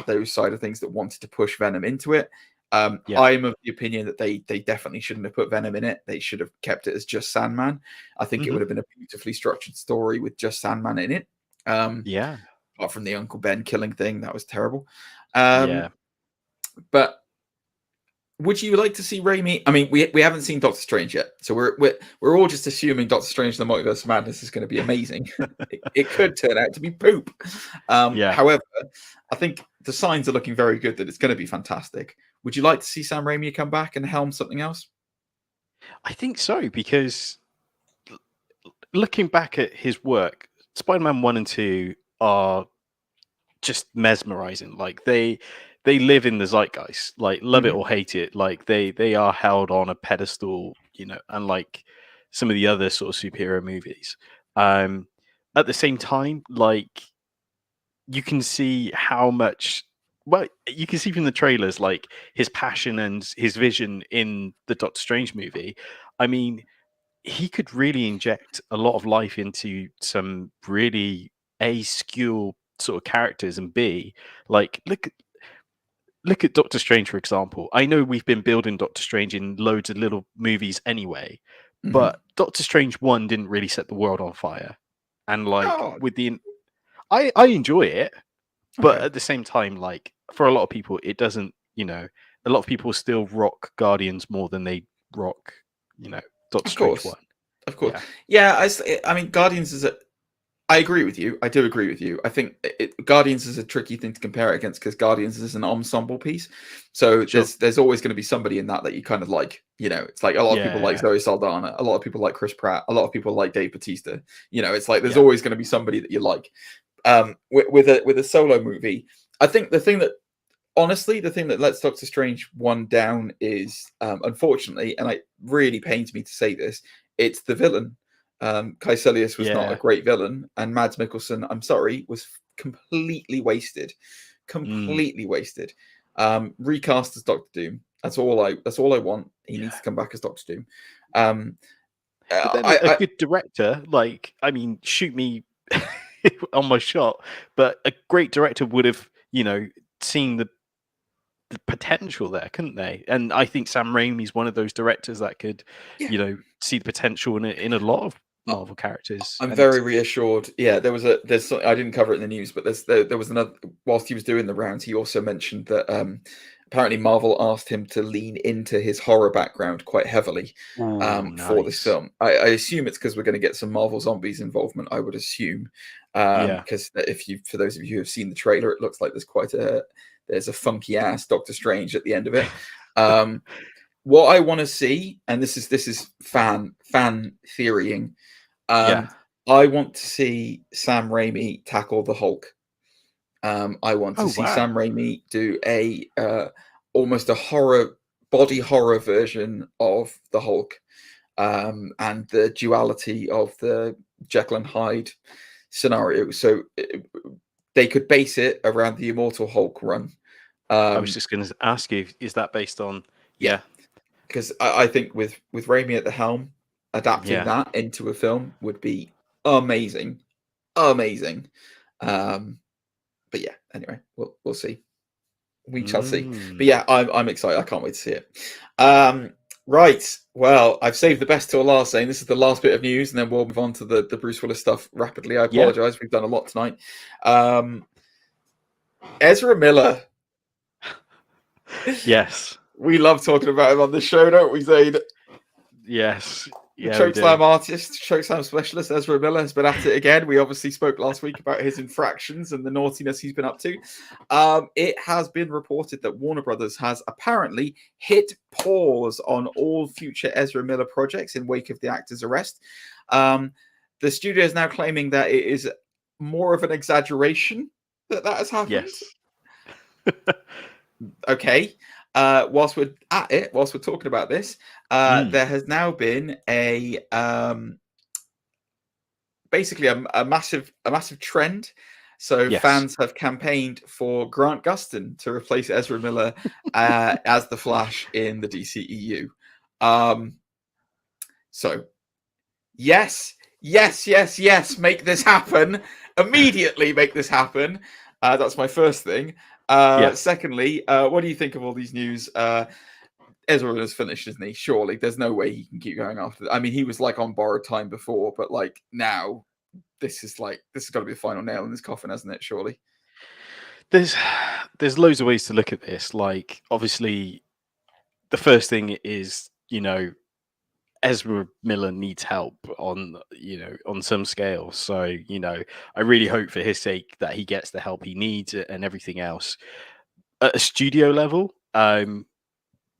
those side of things that wanted to push Venom into it. I'm of the opinion that they definitely shouldn't have put Venom in it. They should have kept it as just Sandman. I think it would have been a beautifully structured story with just Sandman in it. Apart from the Uncle Ben killing thing, that was terrible. But would you like to see Raimi? I mean, we haven't seen Doctor Strange yet, so we're all just assuming Doctor Strange: The Multiverse of Madness is going to be amazing. it could turn out to be poop. However, I think the signs are looking very good that it's going to be fantastic. Would you like to see Sam Raimi come back and helm something else? I think so, because looking back at his work, Spider-Man 1 and 2 are just mesmerizing. Like they live in the zeitgeist, like love it or hate it. Like they are held on a pedestal, you know, unlike some of the other sort of superhero movies. At the same time, like you can see how much, well, you can see from the trailers, like his passion and his vision in the Doctor Strange movie. I mean, he could really inject a lot of life into some really skew sort of characters, and B, like look at Doctor Strange, for example. I know we've been building Doctor Strange in loads of little movies anyway, but Doctor Strange 1 didn't really set the world on fire. And like with the, I enjoy it, but at the same time, like for a lot of people, it doesn't, you know, a lot of people still rock Guardians more than they rock, you know, Doctor Strange 1. Of course. Yeah, I mean, Guardians is I agree with you. I do agree with you. I think Guardians is a tricky thing to compare it against because Guardians is an ensemble piece. So there's always going to be somebody in that you kind of like. You know, it's like a lot of people like Zoe Saldana. A lot of people like Chris Pratt. A lot of people like Dave Bautista. You know, it's like there's always going to be somebody that you like. With a solo movie, I think the thing that lets Doctor Strange 1 down is, unfortunately, and it really pains me to say this, it's the villain. Kaecilius was not a great villain, and Mads Mikkelsen, I'm sorry, was completely wasted. Wasted. Recast as Doctor Doom. That's all I want. He needs to come back as Doctor Doom. But then a good director, like, I mean, shoot me on my shot, but a great director would have, you know, seen the potential there, couldn't they? And I think Sam Raimi's one of those directors that could, you know, see the potential in a lot of Marvel characters. I'm very reassured. Yeah, there's I didn't cover it in the news, but there was another, whilst he was doing the rounds, he also mentioned that apparently Marvel asked him to lean into his horror background quite heavily for this film. I assume it's because we're going to get some Marvel Zombies involvement, I would assume. Because for those of you who have seen the trailer, it looks like there's a funky ass Doctor Strange at the end of it. What I want to see, and this is fan theorying, I want to see Sam Raimi tackle the Hulk. I want to see Sam Raimi do a almost a body horror version of the Hulk, and the duality of the Jekyll and Hyde scenario. So they could base it around the Immortal Hulk run. I was just going to ask you, is that based on? Because I think with Raimi at the helm, adapting that into a film would be amazing. But yeah, anyway, we'll see. We shall see. But yeah, I'm excited. I can't wait to see it. Right. Well, I've saved the best till last, saying this is the last bit of news, and then we'll move on to the Bruce Willis stuff rapidly. I apologize. We've done a lot tonight. Ezra Miller. Yes. We love talking about him on the show, don't we, Zane? Yes. The chokeslam artist, chokeslam specialist, Ezra Miller has been at it again. We obviously spoke last week about his infractions and the naughtiness he's been up to. It has been reported that Warner Brothers has apparently hit pause on all future Ezra Miller projects in wake of the actor's arrest. The studio is now claiming that it is more of an exaggeration that has happened. Yes. Okay. Whilst we're talking about this, there has now been basically a massive trend. So fans have campaigned for Grant Gustin to replace Ezra Miller as the Flash in the DCEU. So, yes, make this happen. Immediately make this happen. That's my first thing. Secondly, what do you think of all these news? Ezra has finished, isn't he? Surely, there's no way he can keep going after that. I mean, he was like on borrowed time before, but like now, this has got to be the final nail in this coffin, hasn't it? Surely. There's loads of ways to look at this. Like, obviously, the first thing is, Ezra Miller needs help on some scale. So, I really hope for his sake that he gets the help he needs and everything else. At a studio level,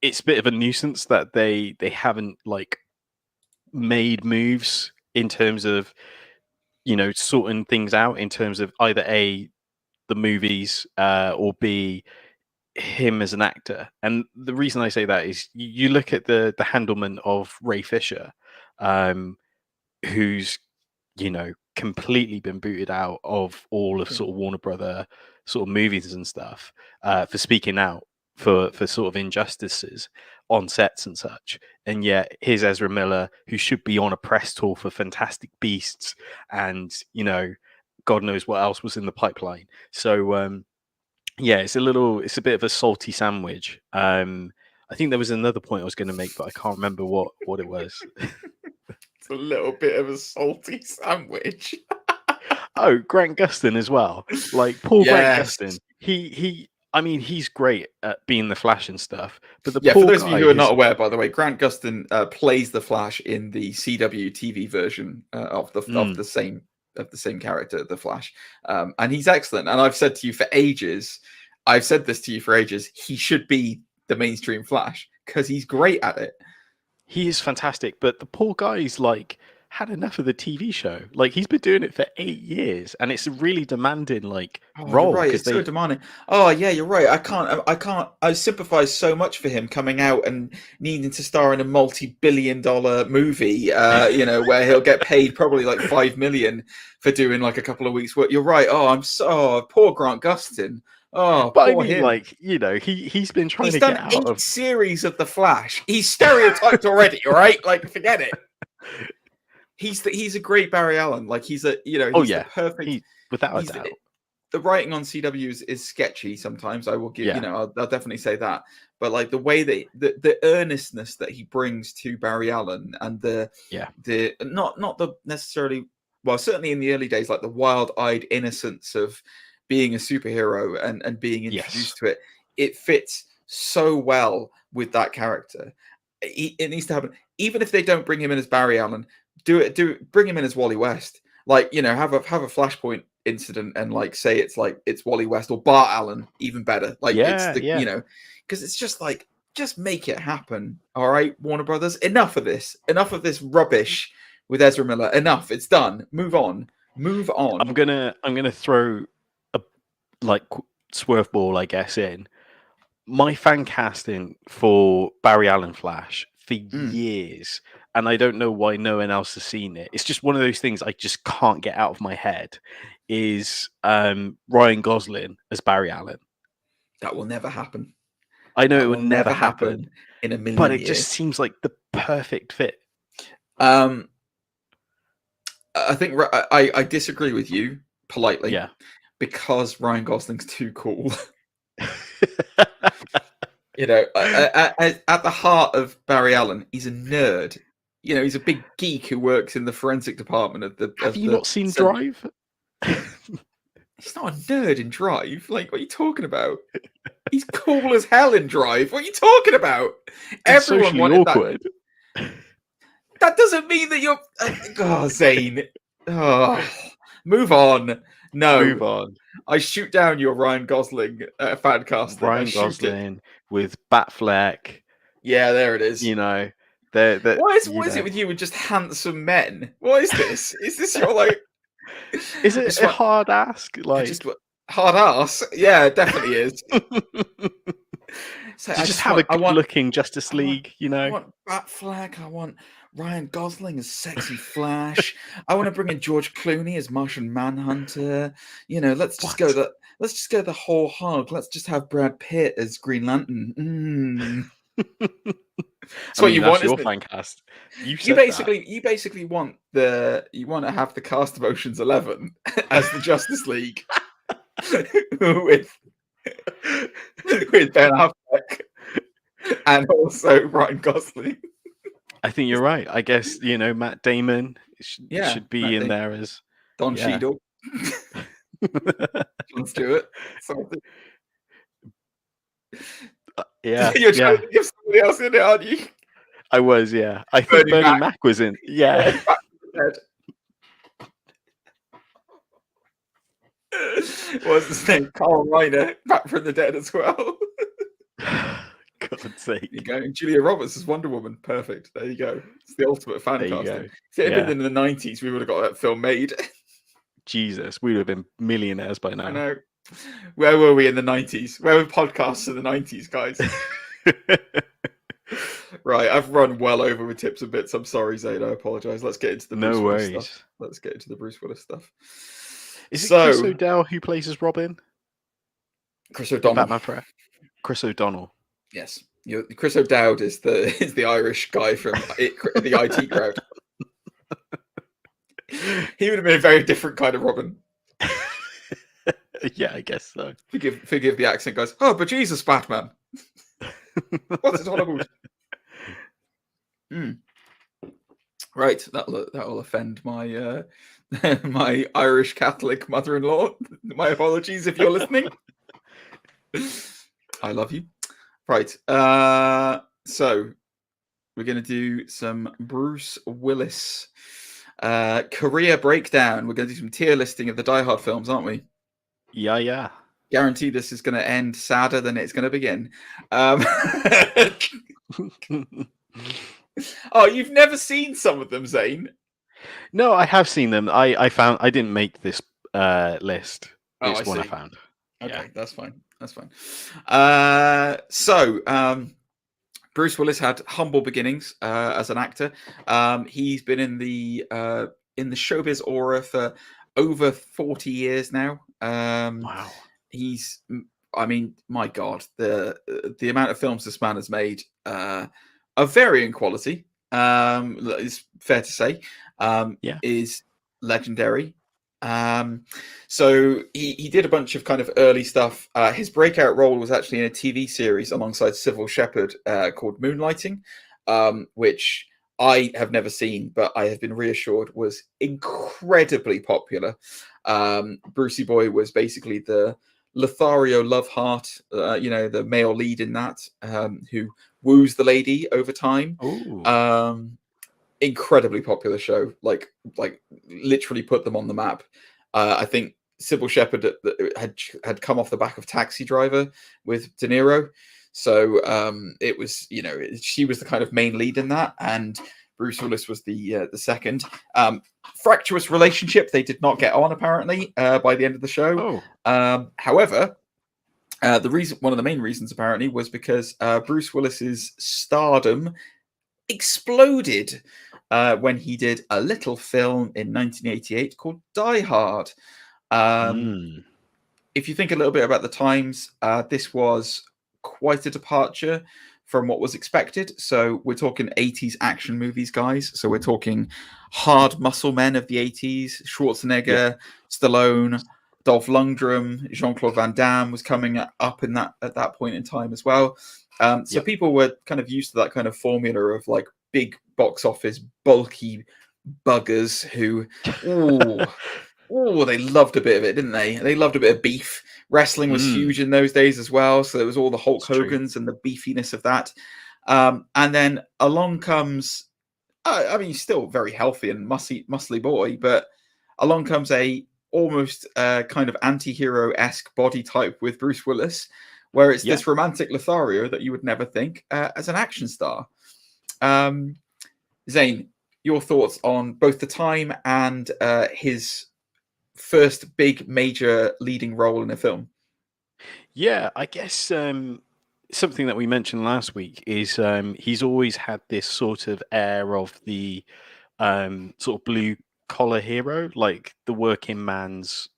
it's a bit of a nuisance that they haven't like made moves in terms of, sorting things out in terms of either A, the movies, or B, him as an actor. And the reason I say that is you look at the handlement of Ray Fisher, who's completely been booted out of all of sort of Warner Brother sort of movies and stuff for speaking out for sort of injustices on sets and such. And yet here's Ezra Miller, who should be on a press tour for Fantastic Beasts and God knows what else was in the pipeline. So it's a bit of a salty sandwich. I think there was another point I was going to make, but I can't remember what it was. It's a little bit of a salty sandwich. Oh, Grant Gustin as well. Like Grant Gustin. He's great at being the Flash and stuff. But for those of you who are not aware, by the way, Grant Gustin plays the Flash in the CW TV version of the same character, the Flash, and he's excellent. And I've said this to you for ages. He should be the mainstream Flash because he's great at it. He is fantastic, but the poor guy's like had enough of the TV show. Like he's been doing it for 8 years, and it's a really demanding role. Right, it's so demanding. Oh yeah, you're right. I sympathize so much for him coming out and needing to star in a multi-billion-dollar movie. Where he'll get paid probably like $5 million for doing like a couple of weeks' work. You're right. Poor Grant Gustin. Oh, but poor him. He's been trying to get out of 8 series of the Flash. He's stereotyped already, all right? Like, forget it. He's a great Barry Allen. Like he's the perfect. Without a doubt. The writing on CW is sketchy sometimes. I will give I'll definitely say that. But like the way that the earnestness that he brings to Barry Allen and the not the necessarily, well, certainly in the early days, like the wild-eyed innocence of being a superhero and being introduced to it, it fits so well with that character. It needs to happen, even if they don't bring him in as Barry Allen. Bring him in as Wally West. Like have a Flashpoint incident and like say it's Wally West or Bart Allen, even better. Like because it's just like, just make it happen. All right, Warner Brothers, enough of this rubbish with Ezra Miller. Enough, it's done. Move on. I'm gonna throw a swerve ball, I guess, in my fan casting for Barry Allen Flash for years, and I don't know why no one else has seen it. It's just one of those things I just can't get out of my head. Is Ryan Gosling as Barry Allen? That will never happen. I know it will never happen in a million but it years. Just seems like the perfect fit. I think I disagree with you politely. Yeah, because Ryan Gosling's too cool. At the heart of Barry Allen, he's a nerd. He's a big geek who works in the forensic department of the. Have you not seen Drive? He's not a nerd in Drive. Like, what are you talking about? He's cool as hell in Drive. What are you talking about? Everyone wanted awkward. That doesn't mean that you're. Zane. Move on. No. Move on. I shoot down your Ryan Gosling fan cast. Ryan Gosling with Batfleck. Yeah, there it is. What is it with you with just handsome men? What is this? Is this your like? Is it a hard ask? Hard ass? Yeah, it definitely is. So I just have a good-looking Justice League. I want Batfleck. I want Ryan Gosling as sexy Flash. I want to bring in George Clooney as Martian Manhunter. Let's just go the whole hog. Let's just have Brad Pitt as Green Lantern. That's what you want, your isn't it? fan cast. You basically want to have the cast of Ocean's 11 as the Justice League with Ben Affleck and also Ryan Gosling. I think you're right. I guess, Matt Damon should be in there as Don Cheadle. Jon Stewart. Yeah. You're trying to give somebody else in it, aren't you? I was, yeah. I think Bernie Mac was in. Yeah. What's his name? Carl Reiner, back from the dead as well. God's sake. You go. Julia Roberts as Wonder Woman. Perfect. There you go. It's the ultimate fan casting. If it had been in the 90s, we would have got that film made. Jesus, we would have been millionaires by now. I know. Where were we in the 90s? Where were podcasts in the 90s, guys? Right, I've run well over with tips and bits. I'm sorry, Zane. I apologize. Let's get into the Bruce Willis stuff. Let's get into the Bruce Willis stuff. Is it Chris O'Dowd who plays as Robin? Chris O'Donnell. Batman Forever. Chris O'Donnell. Yes, Chris O'Dowd is the Irish guy from the IT crowd. He would have been a very different kind of Robin. Yeah, I guess so. Forgive the accent, guys. Oh, but Jesus, Batman. What's it all about? Right, that will offend my my Irish Catholic mother-in-law. My apologies if you're listening. I love you. Right, so we're going to do some Bruce Willis career breakdown. We're going to do some tier listing of the Die Hard films, aren't we? Yeah. Guaranteed this is going to end sadder than it's going to begin. Oh, you've never seen some of them, Zane? No, I have seen them. I didn't make this list. It's one I found. Okay, that's fine. So, Bruce Willis had humble beginnings as an actor. He's been in the showbiz aura for over 40 years now. Wow. My God, the amount of films this man has made of varying quality, is fair to say, is legendary. So he did a bunch of kind of early stuff. His breakout role was actually in a TV series alongside Sybil Shepherd called Moonlighting, which I have never seen, but I have been reassured was incredibly popular. Brucey Boy was basically the Lothario Loveheart, the male lead in that, who woos the lady over time. Incredibly popular show, like literally put them on the map. I think Sybil Shepherd had come off the back of Taxi Driver with De Niro, so it was she was the kind of main lead in that, and Bruce Willis was the second. Fractious relationship, they did not get on apparently by the end of the show. However, one of the main reasons apparently was because Bruce Willis's stardom exploded when he did a little film in 1988 called Die Hard. If you think a little bit about the times, this was quite a departure from what was expected. So we're talking 80s action movies, guys. So we're talking hard muscle men of the 80s. Schwarzenegger, Stallone, Dolph Lundgren, Jean-Claude Van Damme was coming up at that point in time as well. So people were kind of used to that kind of formula of like big box office, bulky buggers who, they loved a bit of it, didn't they? They loved a bit of beef. Wrestling was huge in those days as well. So there was all the Hulk Hogan's and the beefiness of that. And then along comes, still very healthy and muscly boy, but along comes a almost kind of anti-hero-esque body type with Bruce Willis, where it's this romantic Lothario that you would never think as an action star. Zane, your thoughts on both the time and his first big major leading role in a film? Yeah, I guess something that we mentioned last week is he's always had this sort of air of the sort of blue collar hero, like the working man's,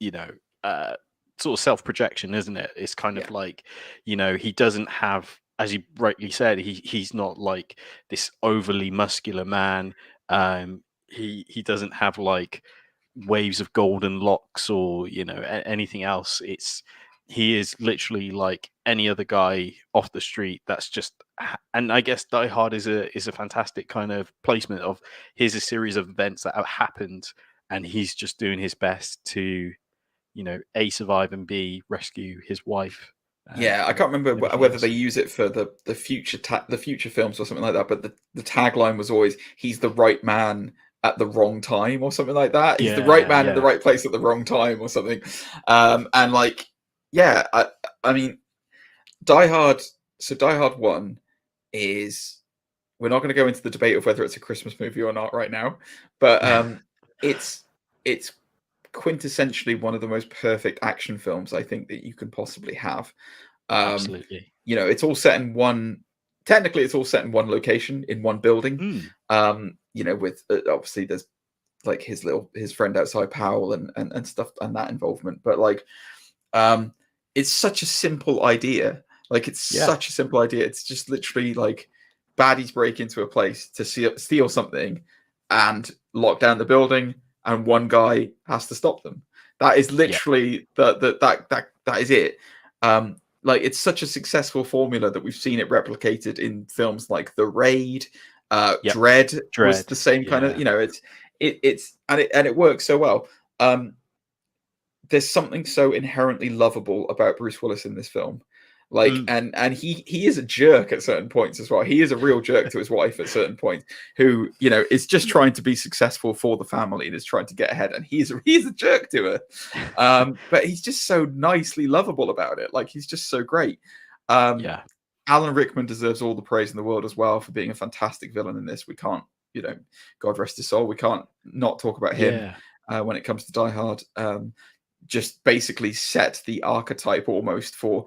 sort of self projection, isn't it? It's kind of like, he doesn't have as you rightly said, he's not like this overly muscular man. He doesn't have like waves of golden locks or anything else. He is literally like any other guy off the street. That's just, and I guess Die Hard is a fantastic kind of placement of, here's a series of events that have happened, and he's just doing his best to, A, survive, and B, rescue his wife. Yeah, I can't remember whether they use it for the future films or something like that, but the tagline was always, he's the right man at the wrong time or something like that. He's the right man in the right place at the wrong time or something. And like, yeah, I mean, Die Hard 1 is, we're not going to go into the debate of whether it's a Christmas movie or not right now, but it's quintessentially one of the most perfect action films I think that you can possibly have. Absolutely. It's all set in one, technically it's all set in one location, in one building. With obviously there's like his friend outside Powell and stuff, and that involvement, but like it's such a simple idea. Like such a simple idea. It's just literally like baddies break into a place to steal something and lock down the building, and one guy has to stop them. That is literally that is it. Like, it's such a successful formula that we've seen it replicated in films like The Raid, Dredd was the same kind of, it works so well. There's something so inherently lovable about Bruce Willis in this film. Like, and he is a jerk at certain points as well. He is a real jerk to his wife at certain points, who, is just trying to be successful for the family and is trying to get ahead. And he's a jerk to her. But he's just so nicely lovable about it. Like, he's just so great. Alan Rickman deserves all the praise in the world as well for being a fantastic villain in this. We can't, God rest his soul, we can't not talk about him when it comes to Die Hard. Just basically set the archetype almost for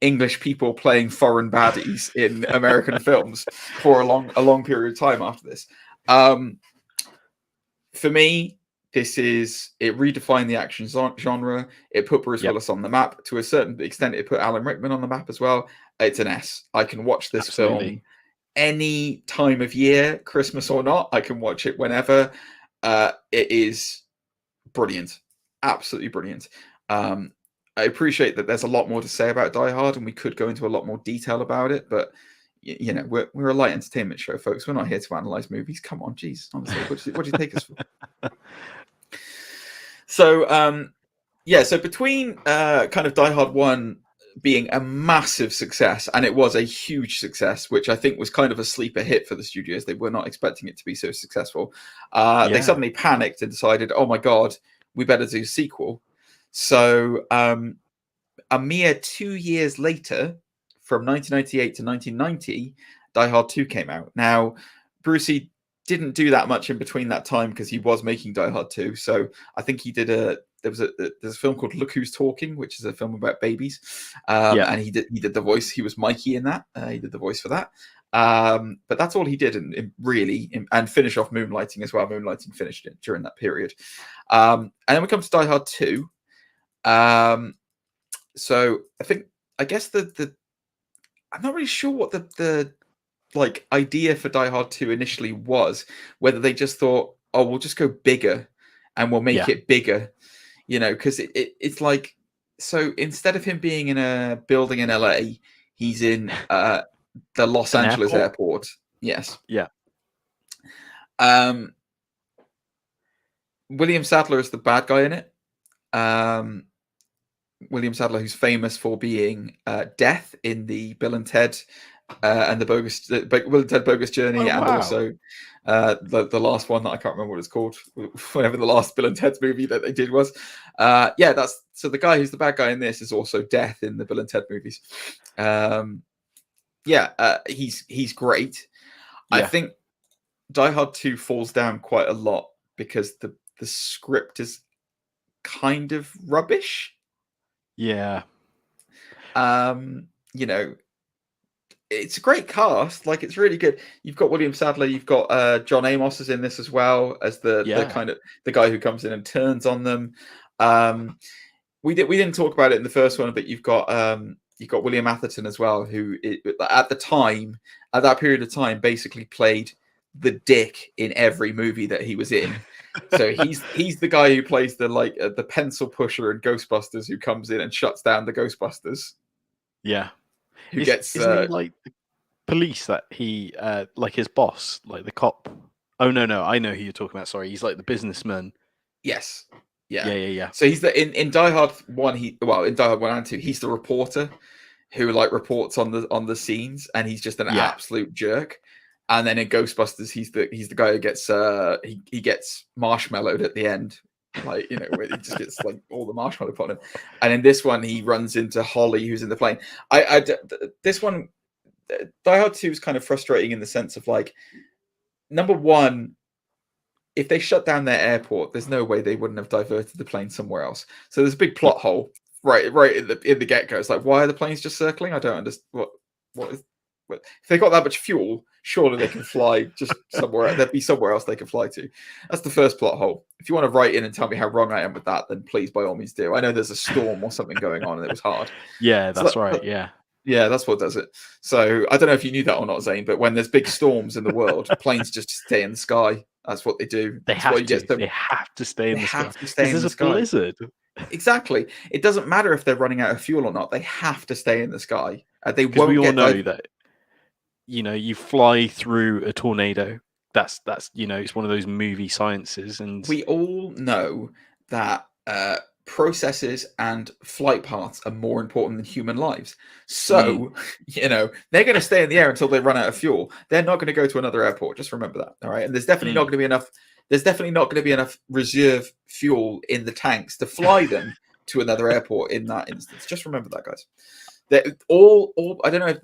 English people playing foreign baddies in American films for a long period of time after this. For me, it redefined the action genre. It put Bruce Willis on the map. To a certain extent, it put Alan Rickman on the map as well. It's an S. I can watch this film any time of year, Christmas or not. I can watch it whenever. It is brilliant. Absolutely brilliant. I appreciate that there's a lot more to say about Die Hard, and we could go into a lot more detail about it, but we're a light entertainment show, folks. We're not here to analyze movies. Come on, geez, honestly, what do you take us for? So between kind of Die Hard 1 being a massive success, and it was a huge success, which I think was kind of a sleeper hit for the studios. They were not expecting it to be so successful. They suddenly panicked and decided, oh my God, we better do a sequel. So a mere 2 years later, from 1998 to 1990, Die Hard 2 came out. Now, Brucey didn't do that much in between that time because he was making Die Hard 2. So I think he did there's a film called Look Who's Talking, which is a film about babies. And he did the voice. He was Mikey in that. He did the voice for that. But that's all he did, and finish off Moonlighting as well. Moonlighting finished it during that period. And then we come to Die Hard 2. So I guess I'm not really sure what the like idea for Die Hard 2 initially was, whether they just thought, oh, we'll just go bigger and we'll make it bigger, because it's like, so instead of him being in a building in LA, he's in the Los Angeles airport. Yes. Yeah. William Sadler is the bad guy in it. William Sadler, who's famous for being Death in the Bill and Ted and the Bill and Ted Bogus Journey, and also the last one that I can't remember what it's called, whatever the last Bill and Ted's movie that they did was. That's so the guy who's the bad guy in this is also Death in the Bill and Ted movies. He's great. I think Die Hard 2 falls down quite a lot because the script is kind of rubbish. Yeah. It's a great cast. Like, it's really good. You've got William Sadler. You've got John Amos is in this as well as the kind of the guy who comes in and turns on them. We didn't talk about it in the first one, but you've got you've got William Atherton as well, who at that period of time, basically played the dick in every movie that he was in. So he's the guy who plays the pencil pusher in Ghostbusters, who comes in and shuts down the Ghostbusters. Yeah. Isn't he like the police that he like his boss, like the cop? Oh no, I know who you're talking about. Sorry, he's like the businessman. Yes. Yeah. So he's in Die Hard 1. In Die Hard 1 and 2, he's the reporter who like reports on the scenes, and he's just an absolute jerk. And then in Ghostbusters, he's the guy who gets he gets marshmallowed at the end, like where he just gets like all the marshmallow put on him. And in this one, he runs into Holly, who's in the plane. This one, Die Hard 2 is kind of frustrating in the sense of like, number one, if they shut down their airport, there's no way they wouldn't have diverted the plane somewhere else. So there's a big plot hole right in the get-go. It's like, why are the planes just circling? I don't understand. If they got that much fuel, surely they can fly just somewhere. There'd be somewhere else they can fly to. That's the first plot hole. If you want to write in and tell me how wrong I am with that, then please, by all means, do. I know there's a storm or something going on, and it was hard. Yeah, that's right. Yeah. Yeah, that's what does it. So I don't know if you knew that or not, Zane, but when there's big storms in the world, planes just stay in the sky. That's what they do. They have to stay in the sky. There's a blizzard. Exactly. It doesn't matter if they're running out of fuel or not. They have to stay in the sky. They won't. We all know that. You fly through a tornado. That's it's one of those movie sciences, and we all know that processes and flight paths are more important than human lives. So, they're going to stay in the air until they run out of fuel. They're not going to go to another airport. Just remember that. All right. And there's definitely not going to be enough. There's definitely not going to be enough reserve fuel in the tanks to fly them to another airport in that instance. Just remember that, guys. They're all I don't know if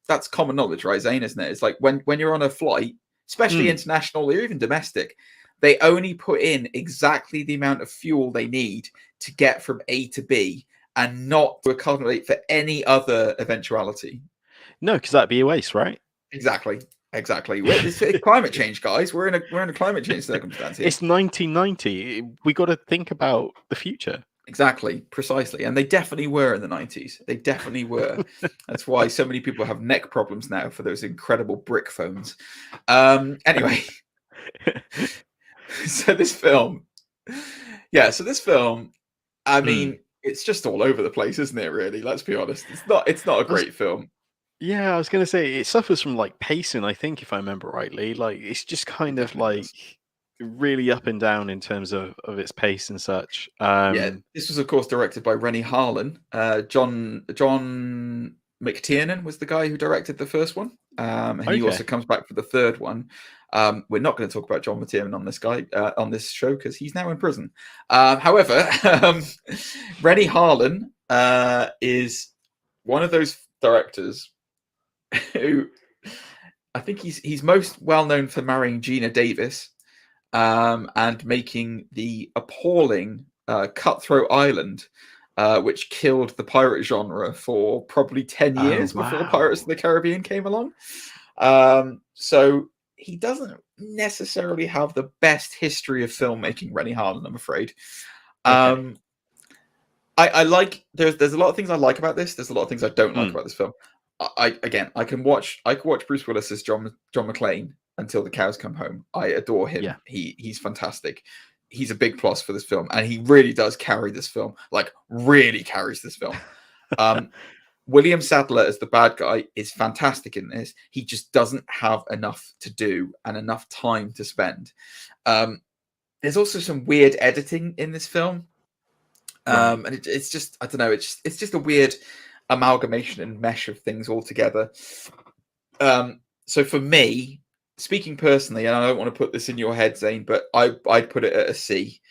that's common knowledge, right, Zane, isn't it? It's like when you're on a flight, especially international or even domestic, they only put in exactly the amount of fuel they need to get from A to B, and not to accommodate for any other eventuality. No, because that'd be a waste, right? Exactly. It's climate change, guys. We're in a climate change circumstance here. It's 1990. We got to think about the future. Exactly, precisely. And they definitely were in the 90s. They definitely were. That's why so many people have neck problems now for those incredible brick phones. Anyway, so this film, I mean, it's just all over the place, isn't it, really? Let's be honest. It's not a great film. Yeah, I was going to say, it suffers from like pacing, I think, if I remember rightly. Like, it's just kind of like really up and down in terms of its pace and such. This was of course directed by Rennie Harlan. John McTiernan was the guy who directed the first one, and he also comes back for the third one. We're not going to talk about John McTiernan on this show because he's now in prison. However, Rennie Harlan is one of those directors who I think he's most well known for marrying Gina Davis. And making the appalling Cutthroat Island, which killed the pirate genre for probably 10 years before Pirates of the Caribbean came along. So he doesn't necessarily have the best history of filmmaking, Rennie Harlan, I'm afraid. I like there's a lot of things I like about this. There's a lot of things I don't like about this film. I can watch Bruce Willis as John McClane until the cows come home. I adore him. Yeah. He's fantastic. He's a big plus for this film, and he really does carry this film. Like, really carries this film. William Sadler as the bad guy is fantastic in this. He just doesn't have enough to do and enough time to spend. There's also some weird editing in this film, and it's just, I don't know. It's just a weird amalgamation and mesh of things all together. So for me, speaking personally, and I don't want to put this in your head, Zane, but I'd put it at a C.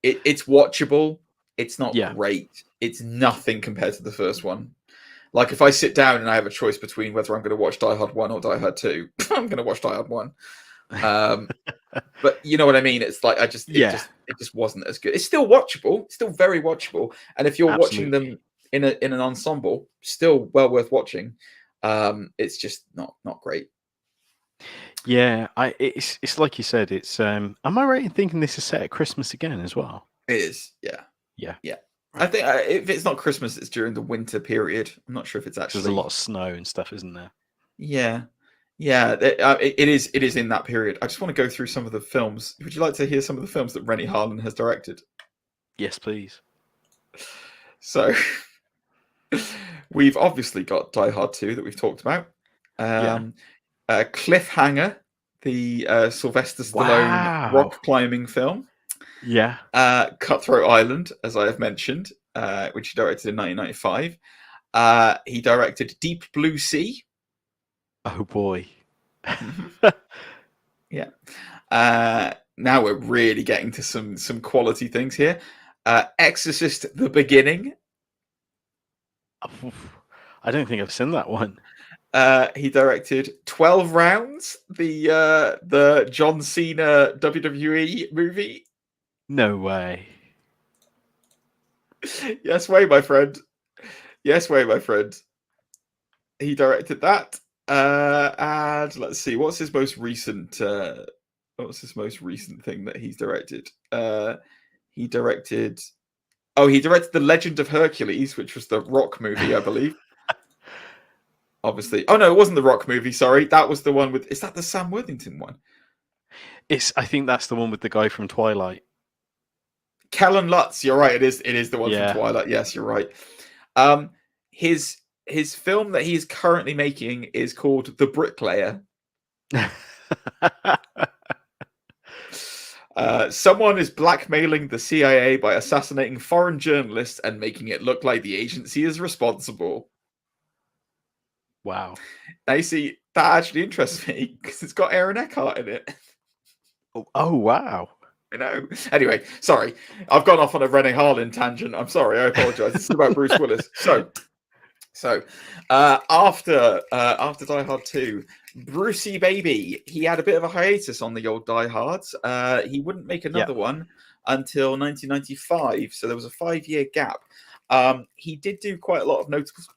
It's watchable. It's not great. It's nothing compared to the first one. Like, if I sit down and I have a choice between whether I'm going to watch Die Hard 1 or Die Hard 2, I'm going to watch Die Hard 1. But you know what I mean? It's like, it just wasn't as good. It's still watchable. It's still very watchable. And if you're watching them in an ensemble, still well worth watching. It's just not great. Yeah, it's like you said. It's am I right in thinking this is set at Christmas again as well? It is. Yeah. I think if it's not Christmas, it's during the winter period. I'm not sure if it's actually. There's a lot of snow and stuff, isn't there? Yeah. It is in that period. I just want to go through some of the films. Would you like to hear some of the films that Rennie Harlin has directed? Yes, please. So, we've obviously got Die Hard 2 that we've talked about. Cliffhanger, the Sylvester Stallone rock climbing film. Yeah. Cutthroat Island, as I have mentioned, which he directed in 1995. He directed Deep Blue Sea. Oh boy. Yeah. Now we're really getting to some quality things here. Exorcist: The Beginning. I don't think I've seen that one. He directed 12 Rounds, the John Cena WWE movie. No way. Yes way, my friend. Yes way, my friend. He directed that. And let's see, what's his most recent thing that he's directed? He directed The Legend of Hercules, which was the Rock movie, I believe. Obviously. Oh no, it wasn't the Rock movie, sorry. That was the one with, is that the Sam Worthington one? I think that's the one with the guy from Twilight. Kellen Lutz, you're right, it is the one from Twilight. Yes, you're right. His film that he's currently making is called The Bricklayer. Someone is blackmailing the CIA by assassinating foreign journalists and making it look like the agency is responsible. Wow. Now you see, that actually interests me because it's got Aaron Eckhart in it. Oh wow. I know. Anyway, sorry. I've gone off on a Rennie Harlin tangent. I'm sorry. I apologize. This is about Bruce Willis. So after Die Hard 2, Brucey Baby, he had a bit of a hiatus on the old Die Hards. He wouldn't make another one until 1995. So there was a 5-year gap. He did do quite a lot of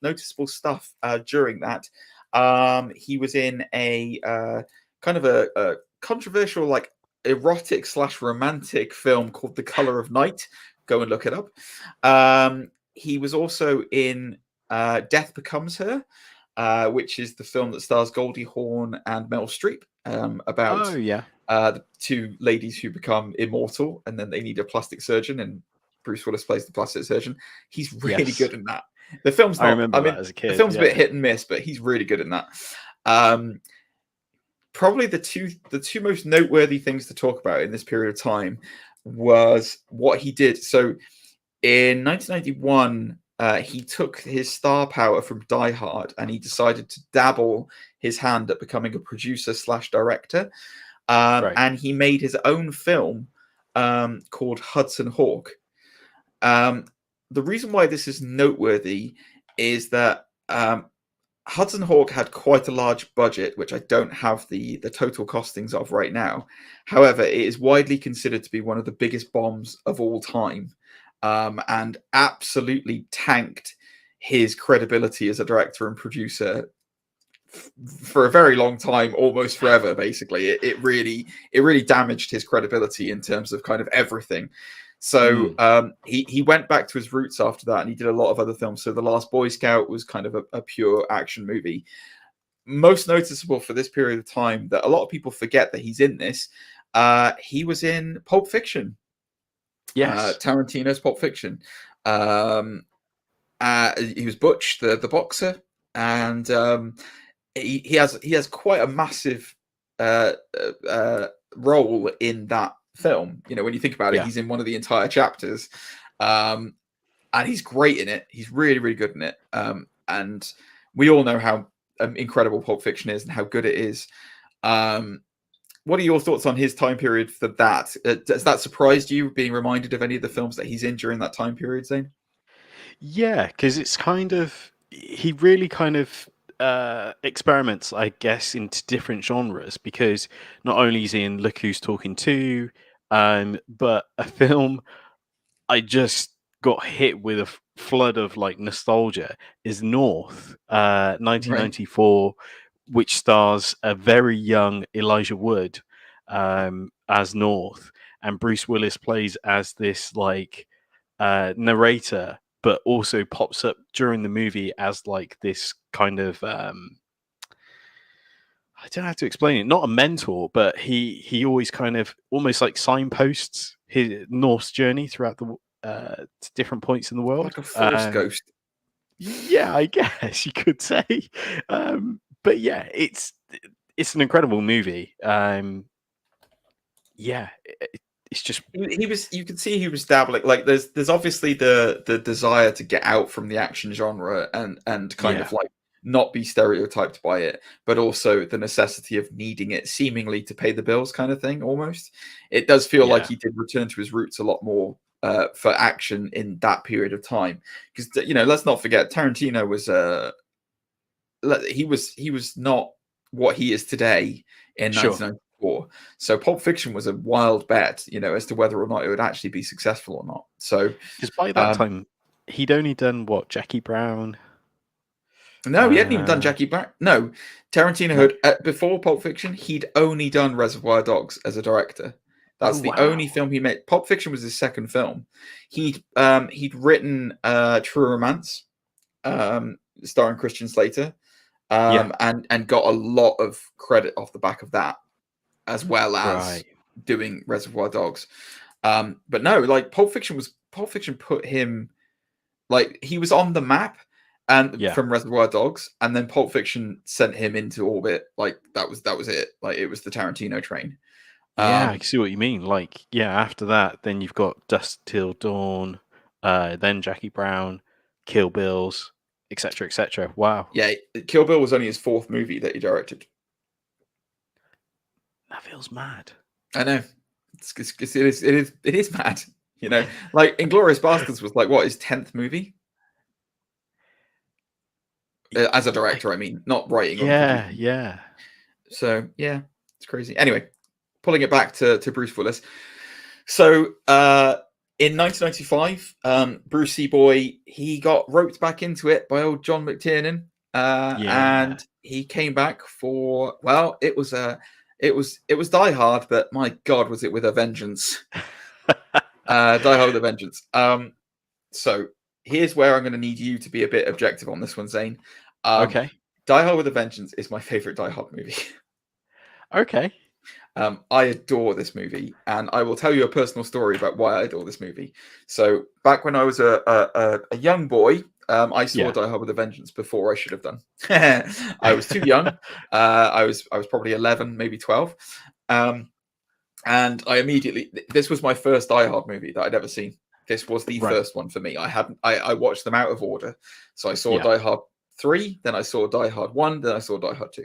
noticeable stuff during that. He was in a kind of a controversial, like, erotic / romantic film called The Color of Night. Go and look it up. He was also in Death Becomes Her, which is the film that stars Goldie Hawn and Mel Streep, about the two ladies who become immortal and then they need a plastic surgeon, and Bruce Willis plays the plastic surgeon. He's really good in that. The film's not, that as a kid. The film's a bit hit and miss, but he's really good in that. Probably the two most noteworthy things to talk about in this period of time was what he did. So in 1991, he took his star power from Die Hard and he decided to dabble his hand at becoming a producer / director. And he made his own film called Hudson Hawk. The reason why this is noteworthy is that Hudson Hawk had quite a large budget, which I don't have the total costings of right now. However, it is widely considered to be one of the biggest bombs of all time, and absolutely tanked his credibility as a director and producer for a very long time, almost forever. Basically, it really damaged his credibility in terms of kind of everything. So he went back to his roots after that, and he did a lot of other films. So The Last Boy Scout was kind of a pure action movie. Most noticeable for this period of time that a lot of people forget that he's in this. He was in Pulp Fiction. Yes, Tarantino's Pulp Fiction. He was Butch, the boxer, and he has quite a massive role in that film. You know, when you think about it, he's in one of the entire chapters, and he's great in it. He's really, really good in it. And we all know how incredible Pulp Fiction is and how good it is. What are your thoughts on his time period for that? Does that surprise you, being reminded of any of the films that he's in during that time period, Zane? Yeah, because it's kind of, he really kind of experiments, I guess, into different genres, because not only is he in Look Who's Talking To, but a film I just got hit with a flood of like nostalgia is North, 1994, which stars a very young Elijah Wood as North, and Bruce Willis plays as this like narrator, but also pops up during the movie as like this kind of I don't know how to explain it. Not a mentor, but he always kind of almost like signposts his North's journey throughout the to different points in the world, like a force ghost. Yeah, I guess you could say. But yeah, it's an incredible movie. Yeah, it's just he was. You could see he was dabbling. Like there's obviously the desire to get out from the action genre and kind of like not be stereotyped by it, but also the necessity of needing it seemingly to pay the bills, kind of thing. Almost, it does feel like he did return to his roots a lot more for action in that period of time. Because let's not forget, Tarantino was he was not what he is today in 1994. So Pulp Fiction was a wild bet, as to whether or not it would actually be successful or not. So because by that time he'd only done Jackie Brown. No, he hadn't even done Jackie Brown. No, Tarantino had before Pulp Fiction, he'd only done Reservoir Dogs as a director. That's the only film he made. Pulp Fiction was his second film. He'd written True Romance, starring Christian Slater, and got a lot of credit off the back of that, as well as doing Reservoir Dogs. But no, like Pulp Fiction put him, like, he was on the map and from Reservoir Dogs, and then Pulp Fiction sent him into orbit. Like that was it. Like it was the Tarantino train. Yeah, I can see what you mean. Like, after that, then you've got Dusk Till Dawn, then Jackie Brown, Kill Bills, etc., etc. Wow. Yeah, Kill Bill was only his fourth movie that he directed. That feels mad. I know. It is mad. Like Inglourious Basterds was like his 10th movie as a director. I mean, not writing. Yeah. So yeah, it's crazy. Anyway, pulling it back to Bruce Willis. So in 1995, Brucey Boy, he got roped back into it by old John McTiernan, and he came back for, well, it was Die Hard, but my God, was it with a vengeance. Die Hard with a vengeance. So here's where I'm going to need you to be a bit objective on this one, Zane. Okay. Die Hard with a Vengeance is my favorite Die Hard movie. Okay. I adore this movie, and I will tell you a personal story about why I adore this movie. So back when I was a young boy, I saw Die Hard with a Vengeance before I should have done. I was too young. I was probably 11, maybe 12. And I immediately, this was my first Die Hard movie that I'd ever seen. This was the first one for me. I watched them out of order. So I saw Die Hard 3, then I saw Die Hard 1, then I saw Die Hard 2.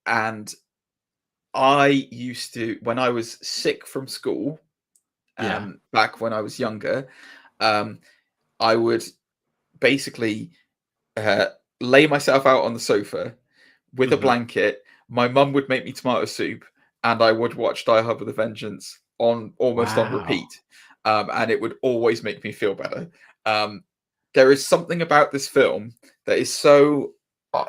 And I used to, when I was sick from school, back when I was younger, I would basically lay myself out on the sofa with a blanket. My mum would make me tomato soup, and I would watch Die Hard with a Vengeance on repeat. And it would always make me feel better. There is something about this film that is so,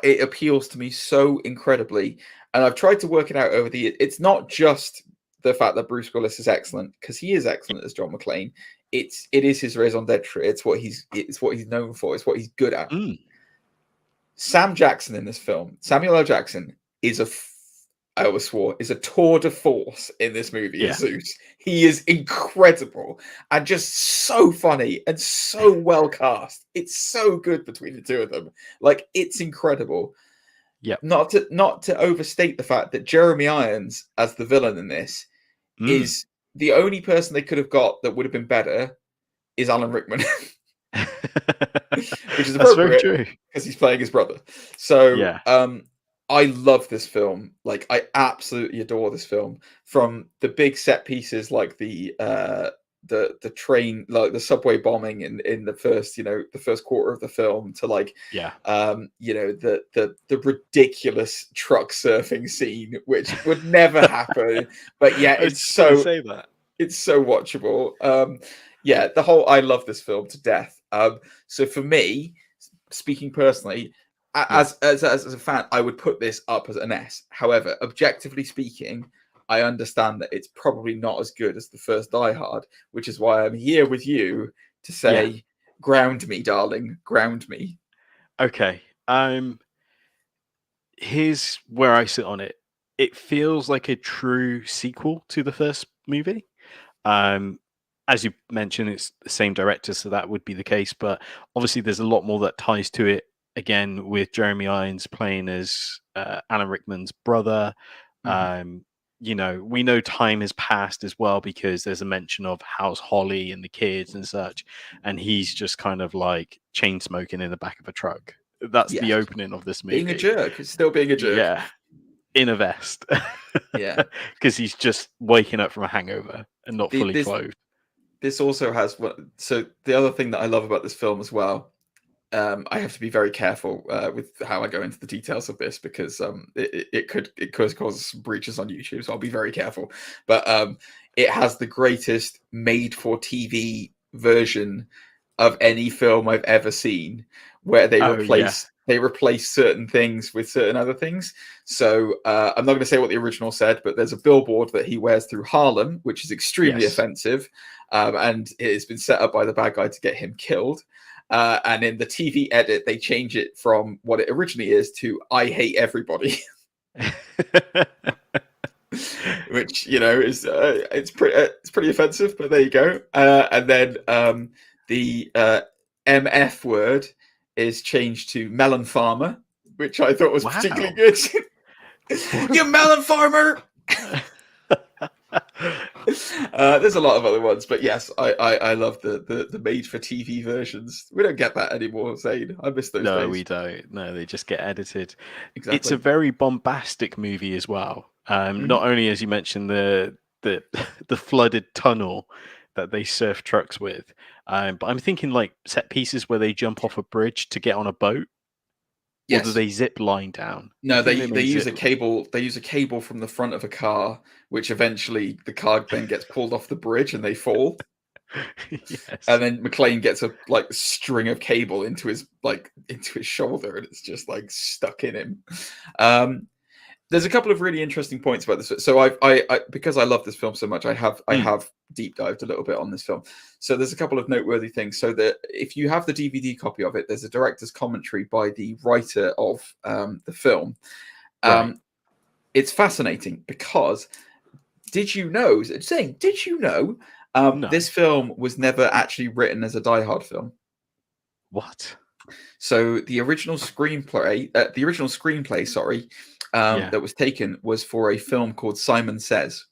it appeals to me so incredibly. And I've tried to work it out over the years. It's not just the fact that Bruce Willis is excellent, because he is excellent as John McClane. It is his raison d'etre. It's what he's known for. It's what he's good at. Sam Jackson in this film, Samuel L. Jackson, is I always swore, is a tour de force in this movie. In Zeus. He is incredible and just so funny and so well cast. It's so good between the two of them. Like, it's incredible. Yeah. Not to overstate the fact that Jeremy Irons as the villain in this is the only person they could have got that would have been better is Alan Rickman. Which is appropriate because he's playing his brother. So I love this film. Like, I absolutely adore this film. From the big set pieces like the train, like the subway bombing in the first quarter of the film, to like the ridiculous truck surfing scene, which would never happen, but it's so watchable. I love this film to death. So for me, speaking personally, as a fan, I would put this up as an S. However, objectively speaking, I understand that it's probably not as good as the first Die Hard, which is why I'm here with you to say, ground me, darling, ground me. Okay. Here's where I sit on it. It feels like a true sequel to the first movie. As you mentioned, it's the same director, so that would be the case. But obviously, there's a lot more that ties to it. Again, with Jeremy Irons playing as Alan Rickman's brother. You know, we know time has passed as well because there's a mention of House Holly and the kids and such, and he's just kind of like chain smoking in the back of a truck. That's the opening of this movie. Being a jerk. It's still being a jerk. Yeah. In a vest. Yeah. Because he's just waking up from a hangover and not fully clothed. This also has so the other thing that I love about this film as well, I have to be very careful with how I go into the details of this because it could cause some breaches on YouTube, so I'll be very careful. But it has the greatest made-for-TV version of any film I've ever seen, where they replace certain things with certain other things. So I'm not going to say what the original said, but there's a billboard that he wears through Harlem, which is extremely offensive, and it has been set up by the bad guy to get him killed. And in the TV edit, they change it from what it originally is to "I hate everybody," which is it's pretty offensive. But there you go. And then the MF word is changed to melon farmer, which I thought was particularly good. You melon farmer. There's a lot of other ones, but yes, I love the made for TV versions. We don't get that anymore, Zane. I miss those days. No, we don't. No, they just get edited. Exactly. It's a very bombastic movie as well. Not only, as you mentioned, the flooded tunnel that they surf trucks with, but I'm thinking like set pieces where they jump off a bridge to get on a boat. Yes. Or do they zip line down? No, they use a cable. They use a cable from the front of a car, which eventually the car then gets pulled off the bridge and they fall. Yes. And then McClane gets a string of cable into his shoulder, and it's just like stuck in him. There's a couple of really interesting points about this. So I because I love this film so much, I have deep dived a little bit on this film. So there's a couple of noteworthy things. So that if you have the DVD copy of it, there's a director's commentary by the writer of the film. Right. It's fascinating because did you know no. This film was never actually written as a Die Hard film? What? So the original screenplay, that was taken was for a film called Simon Says.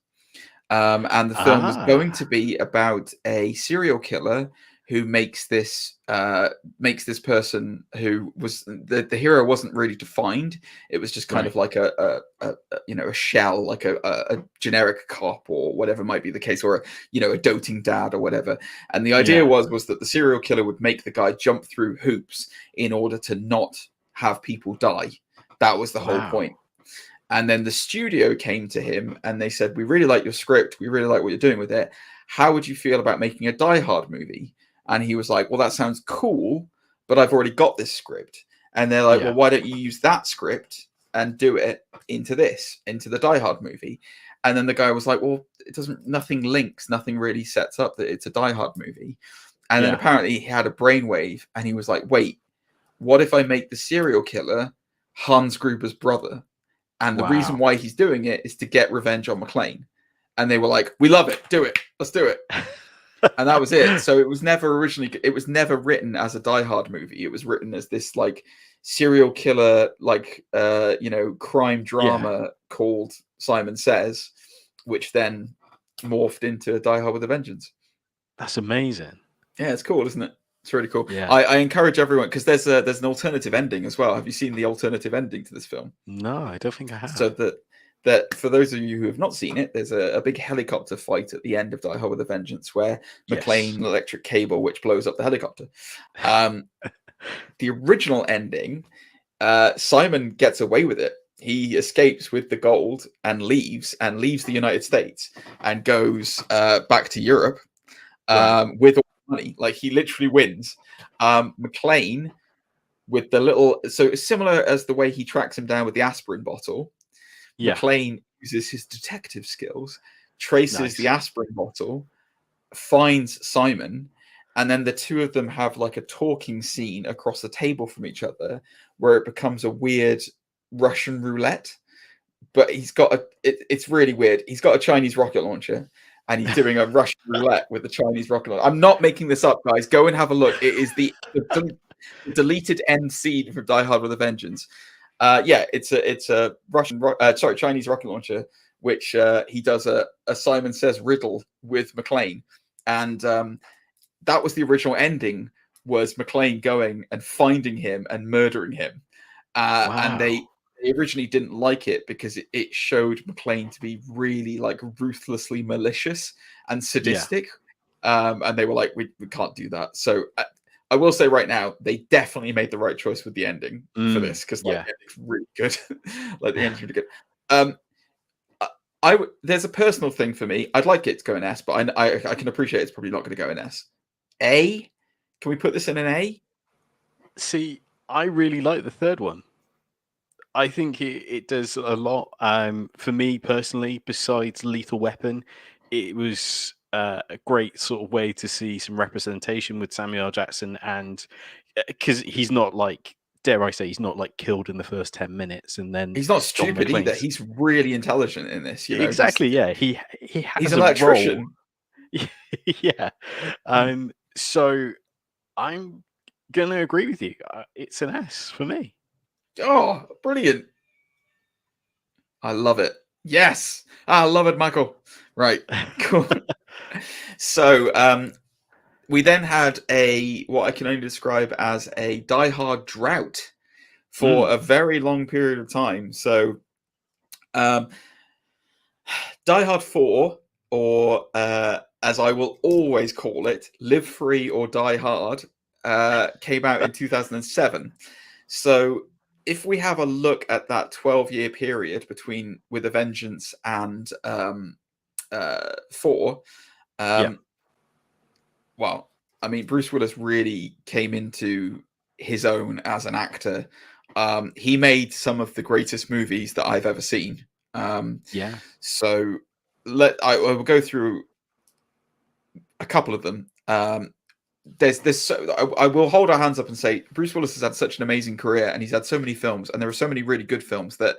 And the film was going to be about a serial killer who makes this person who was the hero wasn't really defined. It was just kind of like a shell, like a generic cop or whatever might be the case, or a doting dad or whatever. And the idea was that the serial killer would make the guy jump through hoops in order to not have people die. That was the whole point. And then the studio came to him and they said, "We really like your script. We really like what you're doing with it. How would you feel about making a Die Hard movie?" And he was like, "Well, that sounds cool, but I've already got this script." And they're like, "Well, why don't you use that script and do it into the Die Hard movie?" And then the guy was like, "Well, nothing links, nothing really sets up that it's a Die Hard movie." And then apparently he had a brainwave and he was like, "Wait, what if I make the serial killer Hans Gruber's brother? And the reason why he's doing it is to get revenge on McClane." And they were like, "We love it. Do it. Let's do it." And that was it. So it was never written as a Die Hard movie. It was written as this serial killer, crime drama called Simon Says, which then morphed into Die Hard with a Vengeance. That's amazing. Yeah, it's cool, isn't it? It's really cool. Yeah. I encourage everyone, because there's an alternative ending as well. Have you seen the alternative ending to this film? No, I don't think I have. So that for those of you who have not seen it, there's a big helicopter fight at the end of Die Hard with a Vengeance where McClane electric cable, which blows up the helicopter. The original ending, Simon gets away with it. He escapes with the gold and leaves the United States and goes back to Europe with all the money. Like, he literally wins. McClane with the little, so it's similar as the way he tracks him down with the aspirin bottle. McClane uses his detective skills, traces the Nice. aspirin bottle, finds Simon, and then the two of them have like a talking scene across the table from each other where it becomes a weird Russian roulette. But he's got it's really weird. He's got a Chinese rocket launcher and he's doing a Russian roulette with the Chinese rocket launcher. I'm not making this up, guys. Go and have a look. It is the deleted end scene from Die Hard with a Vengeance. It's a Chinese rocket launcher, which he does a Simon Says riddle with McClane. And that was the original ending, was McClane going and finding him and murdering him. And they originally didn't like it because it showed McClane to be really like ruthlessly malicious and sadistic. And they were like, we can't do that. So I will say right now, they definitely made the right choice with the ending for this, because the ending's really good. Like the ending's really good. There's a personal thing for me. I'd like it to go in S, but I can appreciate it's probably not going to go in S. A? Can we put this in an A? See, I really like the third one. I think it does a lot. For me personally, besides Lethal Weapon, it was a great sort of way to see some representation with Samuel L. Jackson, and because he's not like, dare I say, he's not like killed in the first 10 minutes, and then he's not stupid either. He's really intelligent in this. You know? Exactly. He has he's an electrician. Yeah. So I'm gonna agree with you. It's an S for me. Oh, brilliant. I love it. Yes. I love it, Michael. Right. Cool. So we then had what I can only describe as a Die Hard drought for a very long period of time. So Die Hard 4, or as I will always call it, Live Free or Die Hard, came out in 2007. So if we have a look at that 12-year period between With a Vengeance and 4, well, I mean, Bruce Willis really came into his own as an actor. He made some of the greatest movies that I've ever seen. So I will go through a couple of them. I will hold our hands up and say Bruce Willis has had such an amazing career, and he's had so many films, and there are so many really good films that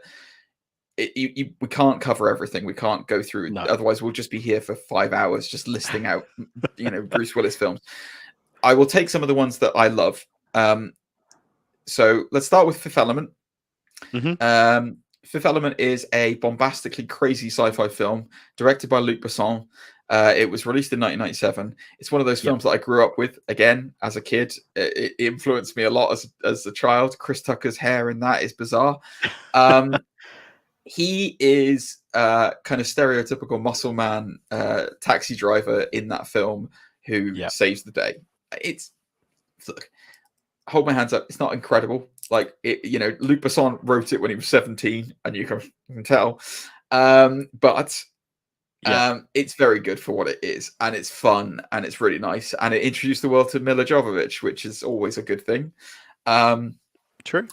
we can't cover everything. We can't go through. No. Otherwise, we'll just be here for 5 hours just listing out, Bruce Willis films. I will take some of the ones that I love. So let's start with Fifth Element. Fifth Element is a bombastically crazy sci-fi film directed by Luc Besson. It was released in 1997. It's one of those films that I grew up with, again, as a kid. It influenced me a lot as a child. Chris Tucker's hair in that is bizarre. He is kind of stereotypical muscle man taxi driver in that film who saves the day. Look, hold my hands up. It's not incredible. Like, Luc Besson wrote it when he was 17, and you can tell. But it's very good for what it is, and it's fun, and it's really nice, and it introduced the world to Mila Jovovich, which is always a good thing. True.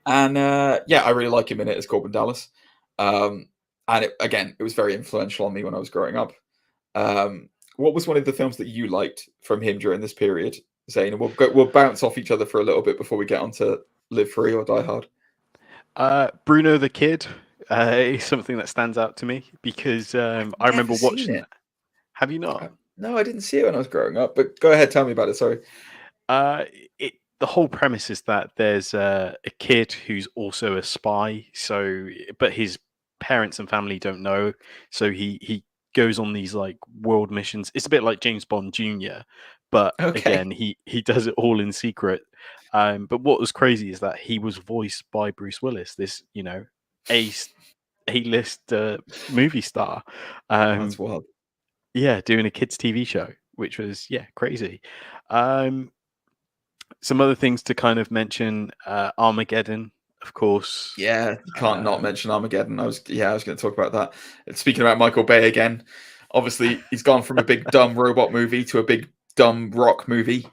And I really like him in it as Corbin Dallas. And it was very influential on me when I was growing up. What was one of the films that you liked from him during this period, Zane? And we'll bounce off each other for a little bit before we get on to Live Free or Die Hard. Bruno the Kid is something that stands out to me because I remember watching it. Have you not? No, I didn't see it when I was growing up, but go ahead, tell me about it. Sorry. The whole premise is that there's a kid who's also a spy, but his parents and family don't know, so he goes on these like world missions. It's a bit like James Bond Jr., but again, he does it all in secret. But what was crazy is that he was voiced by Bruce Willis, this A-list movie star. That's wild. Yeah, doing a kids TV show, which was crazy. Some other things to kind of mention: Armageddon, of course. Yeah, you can't not mention Armageddon. I was going to talk about that. And speaking about Michael Bay again, obviously he's gone from a big dumb robot movie to a big dumb rock movie.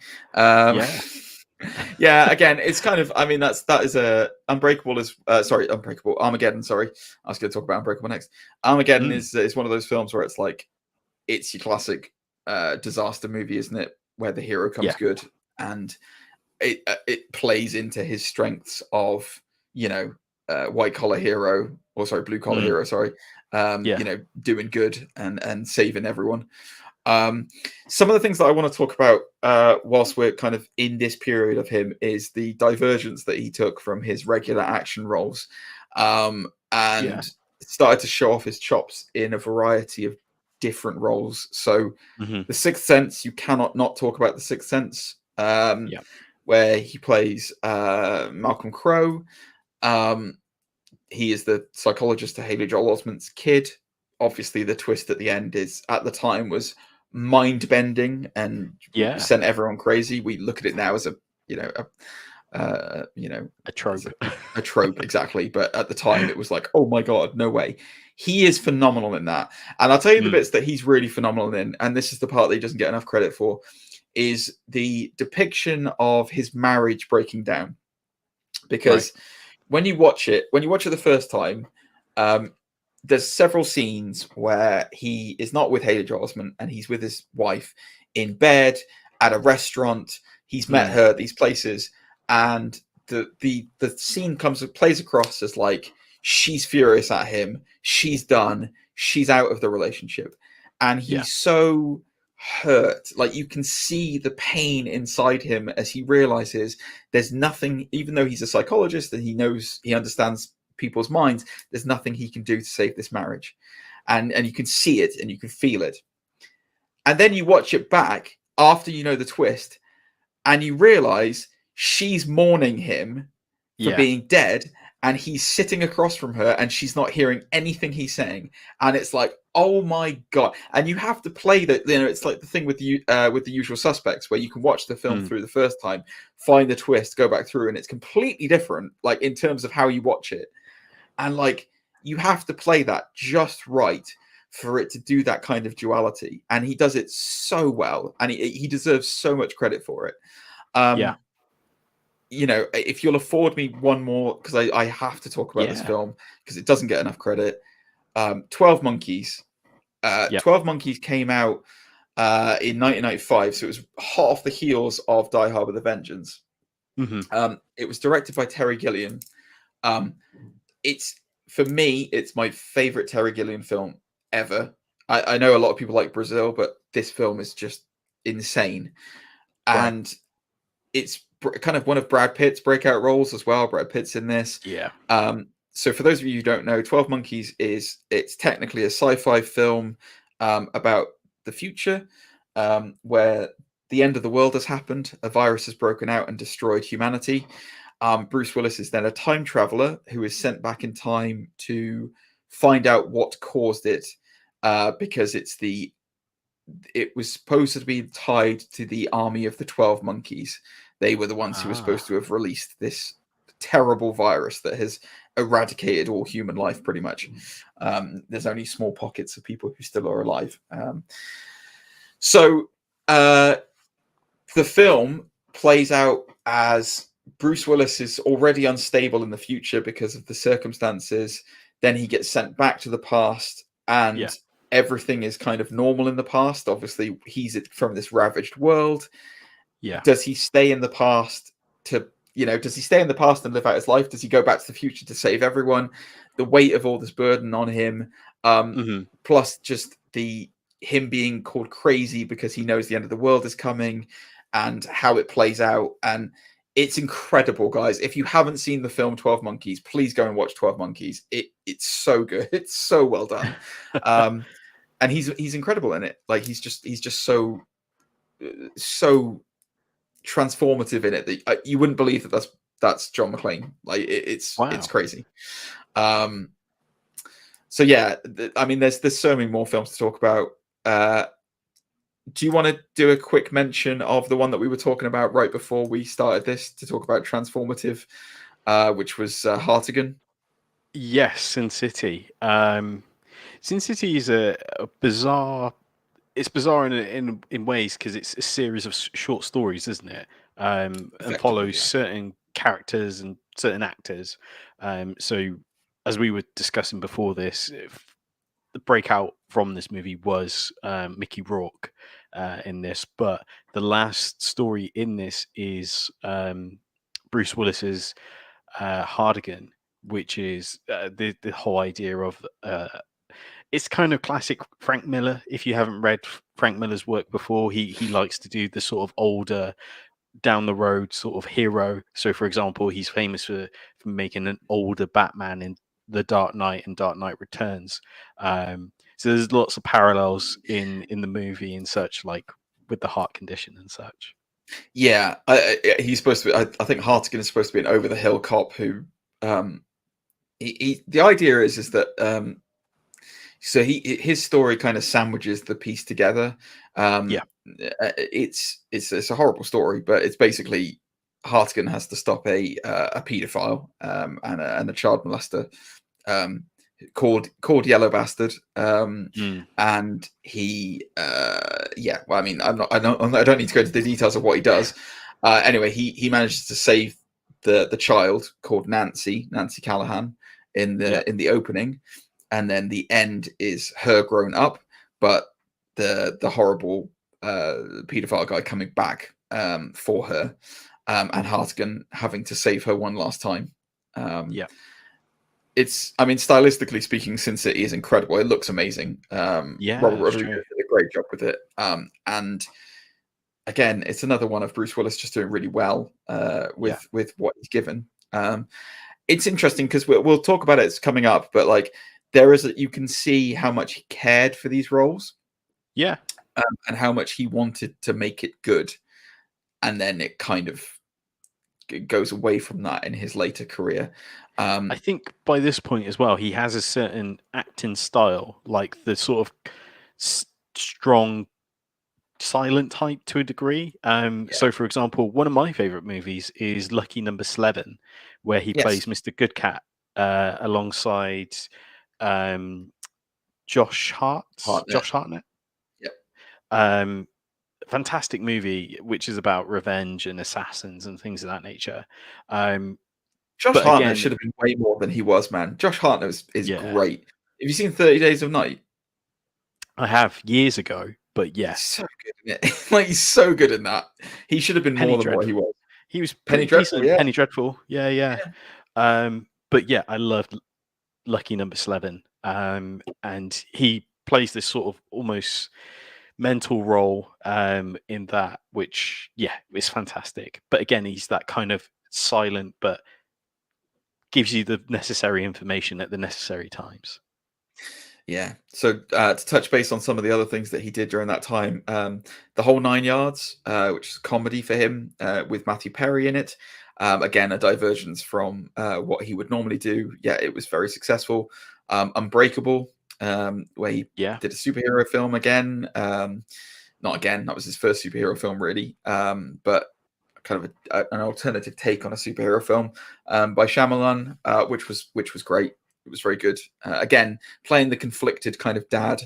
Yeah, again, it's kind of. I mean, that is a Unbreakable is Unbreakable Armageddon. Sorry, I was going to talk about Unbreakable next. Armageddon is one of those films where it's like it's your classic disaster movie, isn't it? Where the hero comes good, and it plays into his strengths of white collar hero, or sorry, blue collar hero. Sorry, doing good and saving everyone. Some of the things that I want to talk about whilst we're kind of in this period of him is the divergence that he took from his regular action roles, and started to show off his chops in a variety of different roles. So The Sixth Sense, you cannot not talk about The Sixth Sense, where he plays Malcolm Crowe. He is the psychologist to Haley Joel Osment's kid. Obviously, the twist at the end at the time was mind-bending and sent everyone crazy. We look at it now as a trope. A trope, exactly. But at the time, it was like, oh my god, no way. He is phenomenal in that. And I'll tell you the bits that he's really phenomenal in, and this is the part that he doesn't get enough credit for, is the depiction of his marriage breaking down. Because when you watch it the first time, there's several scenes where he is not with Haley Joel Osment and he's with his wife in bed at a restaurant. He's met her at these places, and the scene plays across as like she's furious at him, she's done, she's out of the relationship, and he's so hurt. Like you can see the pain inside him as he realizes there's nothing, even though he's a psychologist and he understands people's minds, there's nothing he can do to save this marriage, and you can see it and you can feel it. And then you watch it back after you know the twist, and you realize she's mourning him for being dead, and he's sitting across from her and she's not hearing anything he's saying, and it's like, oh my god. And you have to play that, it's like the thing with The Usual Suspects, where you can watch the film through the first time, find the twist, go back through, and it's completely different, like in terms of how you watch it. And like you have to play that just right for it to do that kind of duality, and he does it so well, and he deserves so much credit for it. If you'll afford me one more, because I have to talk about this film because it doesn't get enough credit. 12 Monkeys. 12 Monkeys came out in 1995, so it was hot off the heels of Die Hard with a Vengeance. It was directed by Terry Gilliam. For me, it's my favorite Terry Gilliam film ever. I know a lot of people like Brazil, but this film is just insane. And it's kind of one of Brad Pitt's breakout roles as well. Brad Pitt's in this. So for those of you who don't know, 12 Monkeys it's technically a sci-fi film about the future, where the end of the world has happened. A virus has broken out and destroyed humanity. Bruce Willis is then a time traveler who is sent back in time to find out what caused it, because it was supposed to be tied to the army of the 12 Monkeys. They were the ones who were supposed to have released this terrible virus that has eradicated all human life, pretty much. There's only small pockets of people who still are alive. So the film plays out as Bruce Willis is already unstable in the future because of the circumstances. Then he gets sent back to the past, and everything is kind of normal in the past. Obviously, he's from this ravaged world. Does he stay in the past does he stay in the past and live out his life? Does he go back to the future to save everyone? The weight of all this burden on him, plus just him being called crazy because he knows the end of the world is coming, and how it plays out. And it's incredible, guys. If you haven't seen the film 12 Monkeys, please go and watch 12 Monkeys. It's so good. It's so well done. And he's incredible in it. Like he's just so transformative in it that you wouldn't believe that's John McClane. Like it's crazy. So yeah, I mean, there's so many more films to talk about. Do you want to do a quick mention of the one that we were talking about right before we started this to talk about transformative, which was Hartigan? Yes, Sin City. Sin City is a bizarre. It's bizarre in ways because it's a series of short stories, isn't it? and follows certain characters and certain actors. So, as we were discussing before this, the breakout from this movie was Mickey Rourke in this, but the last story in this is Bruce Willis's Hardigan, which is the whole idea of it's kind of classic Frank Miller. If you haven't read Frank Miller's work before, he likes to do the sort of older, down the road sort of hero. So, for example, he's famous for making an older Batman in The Dark Knight and Dark Knight Returns. So there's lots of parallels in the movie and such, like with the heart condition and such. Yeah, he's supposed to be. I think Hartigan is supposed to be an over the hill cop who. The idea is that so his story kind of sandwiches the piece together. It's a horrible story, but it's basically Hartigan has to stop a paedophile and a child molester called Yellow Bastard, and he well, I mean, I don't need to go into the details of what he does. Anyway, he manages to save the child called Nancy Callahan in the opening, and then the end is her grown up, but the horrible paedophile guy coming back for her, and Hartigan having to save her one last time. It's, I mean, stylistically speaking, Sin City is incredible. It looks amazing. Robert Rodriguez did a great job with it. And again, it's another one of Bruce Willis just doing really well with what he's given. It's interesting because we'll talk about it. It's coming up, but like you can see how much he cared for these roles. Yeah. And how much he wanted to make it good. And then it kind of goes away from that in his later career. I think by this point as well, he has a certain acting style, like the sort of strong, silent type to a degree. So, for example, one of my favorite movies is Lucky Number 11, where he plays Mr. Goodcat alongside Josh Hartnett. Yep. Fantastic movie, which is about revenge and assassins and things of that nature. Josh Hartnett should have been way more than he was, man. Josh Hartnett is great. Have you seen 30 Days of Night? I have, years ago, but yeah. He's so good in it. Like, he's so good in that. He should have been more than what he was. He was Penny Dreadful, Penny Dreadful, yeah. But yeah, I loved Lucky Number 11. And he plays this sort of almost mental role in that, which is fantastic. But again, he's that kind of silent but gives you the necessary information at the necessary times. Yeah. So to touch base on some of the other things that he did during that time, The Whole Nine Yards, which is a comedy for him with Matthew Perry in it. Again, a divergence from what he would normally do. Yeah, it was very successful. Unbreakable, where he did a superhero film again. Not again, that was his first superhero film, really. But kind of an alternative take on a superhero film by Shyamalan, which was great. It was very good. Again, playing the conflicted kind of dad.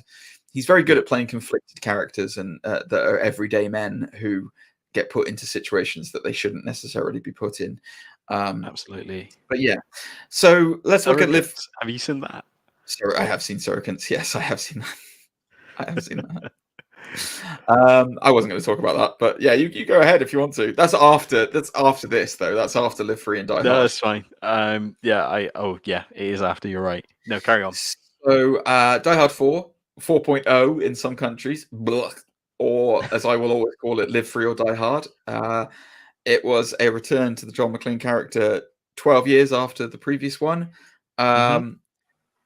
He's very good at playing conflicted characters and that are everyday men who get put into situations that they shouldn't necessarily be put in. Absolutely. But yeah, so let's look at Live. Have you seen that? I have seen Surrogates. Yes, I have seen that. I have seen that. I wasn't going to talk about that, but yeah, you go ahead if you want to. That's after this though. That's after Live Free and Die Hard. No, that's fine. It is after. You're right. No, carry on. So Die Hard 4, 4.0 in some countries, or as I will always call it, Live Free or Die Hard. It was a return to the John McClane character 12 years after the previous one.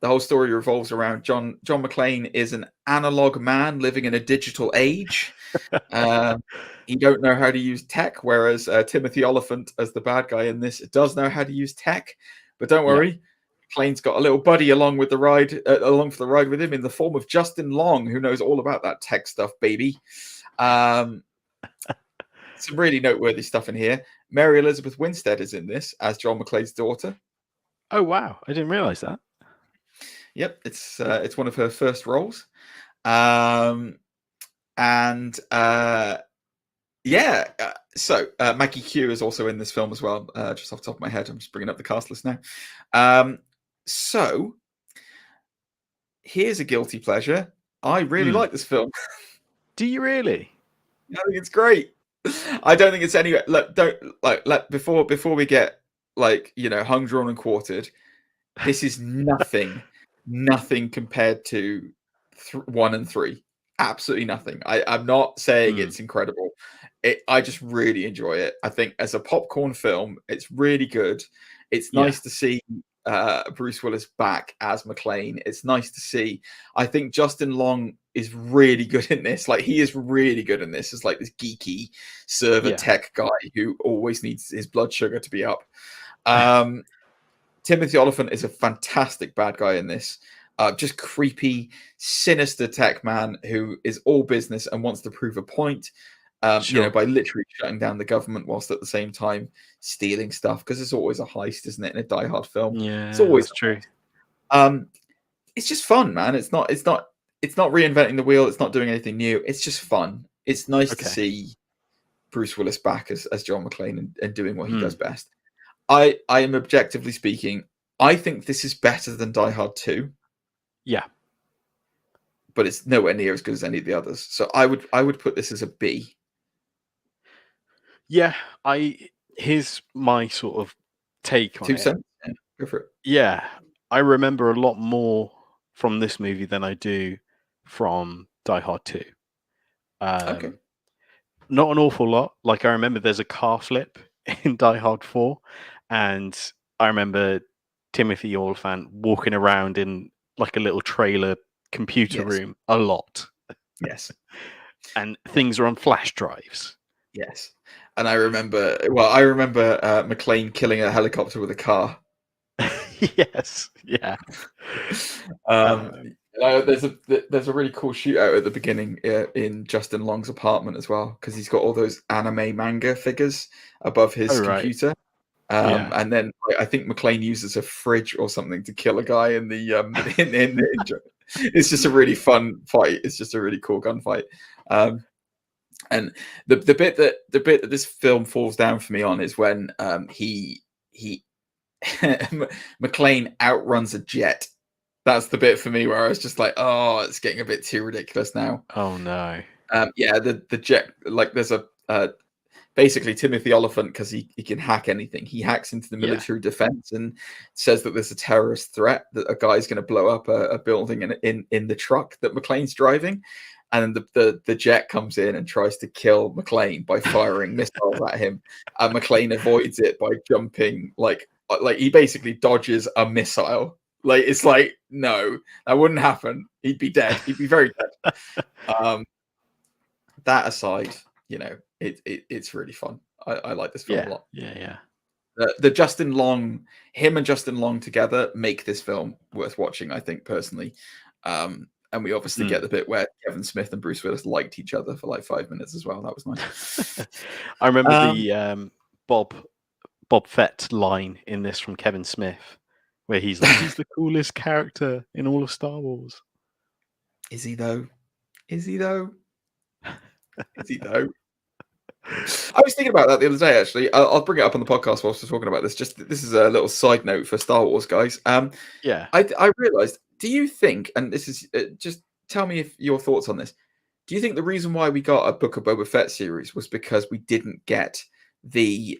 The whole story revolves around John McClane is an analog man living in a digital age. He don't know how to use tech, whereas Timothy Oliphant, as the bad guy in this, does know how to use tech. But don't worry, McClane's got a little buddy along for the ride with him in the form of Justin Long, who knows all about that tech stuff, baby. Some really noteworthy stuff in here. Mary Elizabeth Winstead is in this as John McClane's daughter. Oh wow, I didn't realize that. Yep, it's one of her first roles, So Maggie Q is also in this film as well. Just off the top of my head, I'm just bringing up the cast list now. So here's a guilty pleasure. I really like this film. Do you really? I think it's great. I don't think it's anywhere. Look, before we get hung, drawn, and quartered. This is nothing compared to 1 and 3. Absolutely nothing. I'm not saying it's incredible. I just really enjoy it. I think as a popcorn film, it's really good. It's nice to see Bruce Willis back as McClane. It's nice to see. I think Justin Long is really good in this. Like, he is really good in this. It's like this geeky server tech guy who always needs his blood sugar to be up. Timothy Olyphant is a fantastic bad guy in this. Just creepy, sinister tech man who is all business and wants to prove a point. By literally shutting down the government whilst at the same time stealing stuff, because it's always a heist, isn't it, in a Die Hard film? Yeah, it's always true. It's just fun, man. It's not reinventing the wheel. It's not doing anything new. It's just fun. It's nice to see Bruce Willis back as John McClane and doing what he does best. I am objectively speaking, I think this is better than Die Hard 2. Yeah. But it's nowhere near as good as any of the others. So I would put this as a B. Yeah, here's my sort of take on 2 it. cents. Yeah, go for it. Yeah, I remember a lot more from this movie than I do from Die Hard 2. Okay. Not an awful lot. Like, I remember there's a car flip in Die Hard 4, and I remember Timothy Olyphant walking around in like a little trailer computer room a lot. Yes. And things are on flash drives. Yes. And I remember McClane killing a helicopter with a car. Yes. Yeah. There's a really cool shootout at the beginning in Justin Long's apartment as well, because he's got all those anime manga figures above his computer. And then I think McClane uses a fridge or something to kill a guy in the it's just a really fun fight. It's just a really cool gunfight. And the bit that this film falls down for me on is when he McClane outruns a jet. That's the bit for me where I was just like, oh, it's getting a bit too ridiculous now. Oh no. The jet, like, there's a basically Timothy Olyphant, because he can hack anything. He hacks into the military defense and says that there's a terrorist threat, that a guy's going to blow up a building in the truck that McClane's driving. And the jet comes in and tries to kill McClane by firing missiles at him. And McClane avoids it by jumping, like he basically dodges a missile. Like, it's like, no, that wouldn't happen. He'd be dead. He'd be very dead. That aside, it's really fun. I like this film a lot. Yeah. The Justin Long, him and Justin Long together make this film worth watching, I think, personally. And we obviously get the bit where Kevin Smith and Bruce Willis liked each other for like 5 minutes as well. That was nice. I remember the Bob Fett line in this from Kevin Smith, where he's like, he's the coolest character in all of Star Wars. Is he though? Is he though? I was thinking about that the other day, actually. I'll bring it up on the podcast whilst we're talking about this. This is a little side note for Star Wars, guys. I realized, do you think, and this is just tell me if your thoughts on this, do you think the reason why we got a Book of Boba Fett series was because we didn't get the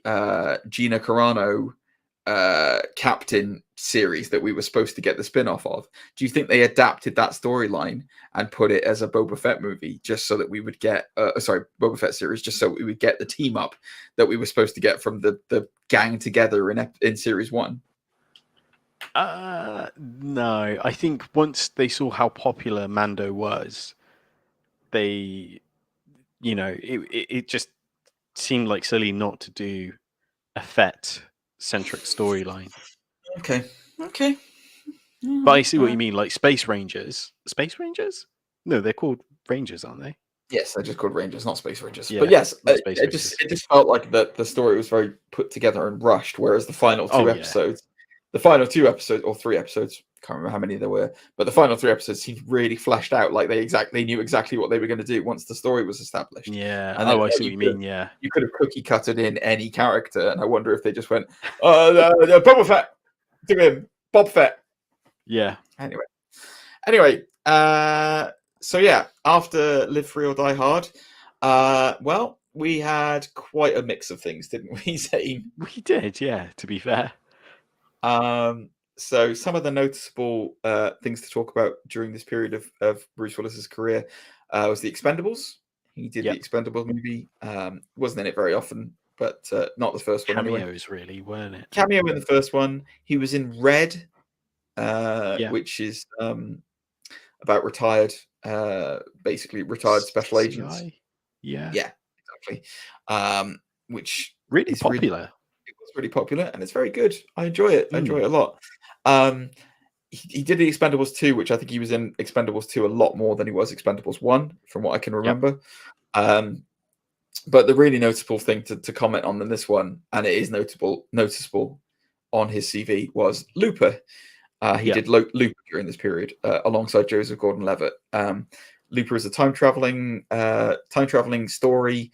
Gina Carano Captain series that we were supposed to get the spin-off of? Do you think they adapted that storyline and put it as a Boba Fett movie just so that we would get Boba Fett series, just so we would get the team up that we were supposed to get from the gang together in series 1? No, I think once they saw how popular Mando was, they, it just seemed like silly not to do a Fett-centric storyline. Okay. But I see what you mean, like Space Rangers. Space Rangers? No, they're called Rangers, aren't they? Yes, they're just called Rangers, not Space Rangers. Yeah, but yes, it just felt like the story was very put together and rushed, whereas the final two episodes, the final 2 episodes or 3 episodes, can't remember how many there were, but the final 3 episodes seemed really fleshed out, like they knew exactly what they were going to do once the story was established. Yeah. And then, I see what you mean. Yeah. You could have cookie cutted in any character, and I wonder if they just went, Boba Fett, do him, Bob Fett. Yeah. Anyway, so yeah, after Live Free or Die Hard, well, we had quite a mix of things, didn't we, Zane? We did, yeah, to be fair. So some of the noticeable things to talk about during this period of Bruce Willis's career was The Expendables. He did the Expendables movie. Wasn't in it very often, but not the first one anyway. Cameos, really, weren't it? Cameo in the first one. He was in Red, which is about retired, basically retired special agents. Yeah, exactly. Which really popular. It was really popular, and it's very good. I enjoy it. I enjoy it a lot. He did the Expendables 2, which I think he was in Expendables 2 a lot more than he was Expendables 1, from what I can remember. But the really noticeable thing to comment on in this one, and it is noticeable on his CV, was Looper. He did Looper during this period alongside Joseph Gordon-Levitt. Looper is a time traveling story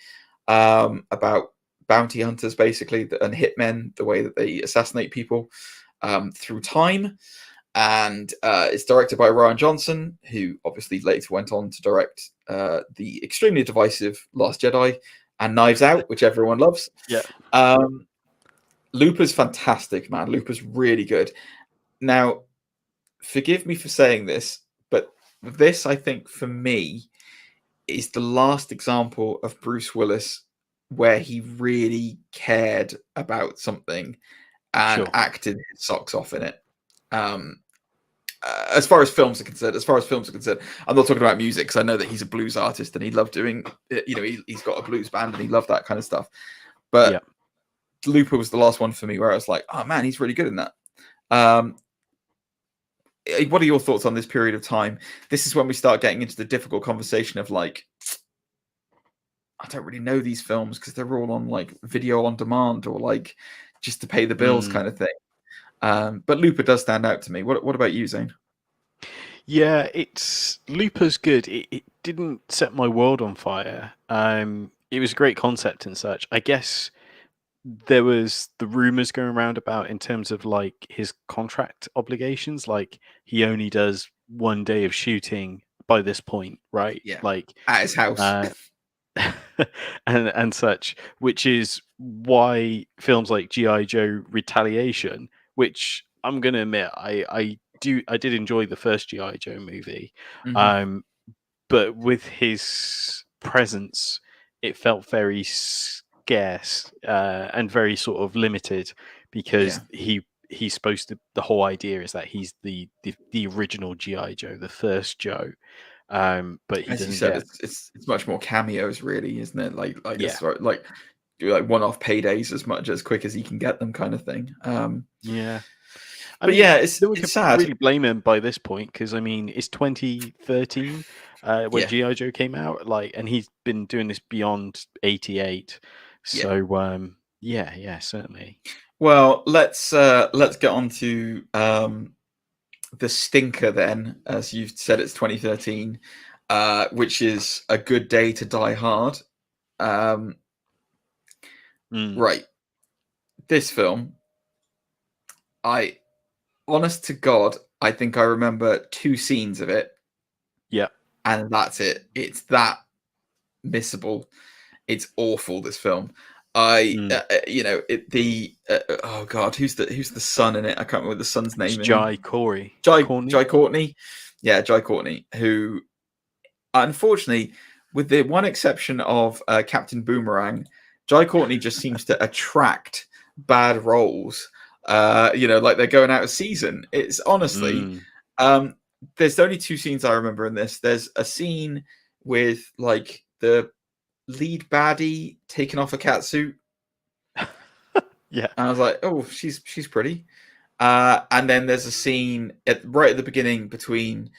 about bounty hunters, basically, and hitmen, the way that they assassinate people through time. And it's directed by Rian Johnson, who obviously later went on to direct the extremely divisive Last Jedi and Knives Out, which everyone loves. Looper's fantastic, man. Looper's really good. Now, forgive me for saying this, but this, I think, for me, is the last example of Bruce Willis where he really cared about something and acted his socks off in it. As far as films are concerned, I'm not talking about music, because I know that he's a blues artist and he loved doing, he's got a blues band and he loved that kind of stuff. But Looper was the last one for me where I was like, oh man, he's really good in that. What are your thoughts on this period of time? This is when we start getting into the difficult conversation of like, I don't really know these films because they're all on like video on demand or like just to pay the bills kind of thing. But Looper does stand out to me. What about you, Zane? Yeah, Looper's good. It didn't set my world on fire. It was a great concept and such. I guess there was the rumors going around about in terms of like his contract obligations, like he only does 1 day of shooting by this point, right? Yeah, like at his house. and such, which is why films like G.I. Joe Retaliation, which I'm gonna admit I did enjoy the first G.I. Joe movie, but with his presence it felt very scarce and very sort of limited, because he's supposed to, the whole idea is that he's the original G.I. Joe, the first Joe. But he, as you said, it's much more cameos, really, isn't it? Like one-off paydays as quick as he can get them, kind of thing. It's sad. Really blame him by this point, because I mean it's 2013 when G.I. Joe came out, like, and he's been doing this beyond 88. So certainly. Well, let's get on to the stinker then, as you've said, it's 2013, which is A Good Day to Die Hard. Right. This film, honest to God, I think I remember 2 scenes of it. Yeah. And that's it. It's that missable. It's awful, this film. Oh God, who's the son in it? I can't remember what the son's name is. Jai Courtney. Jai Courtney. Yeah, Jai Courtney, who, unfortunately, with the one exception of Captain Boomerang, Jai Courtney just seems to attract bad roles. Like they're going out of season. It's honestly, there's only 2 scenes I remember in this. There's a scene with like the lead baddie taking off a catsuit. Yeah, and I was like, oh, she's pretty. And then there's a scene right at the beginning between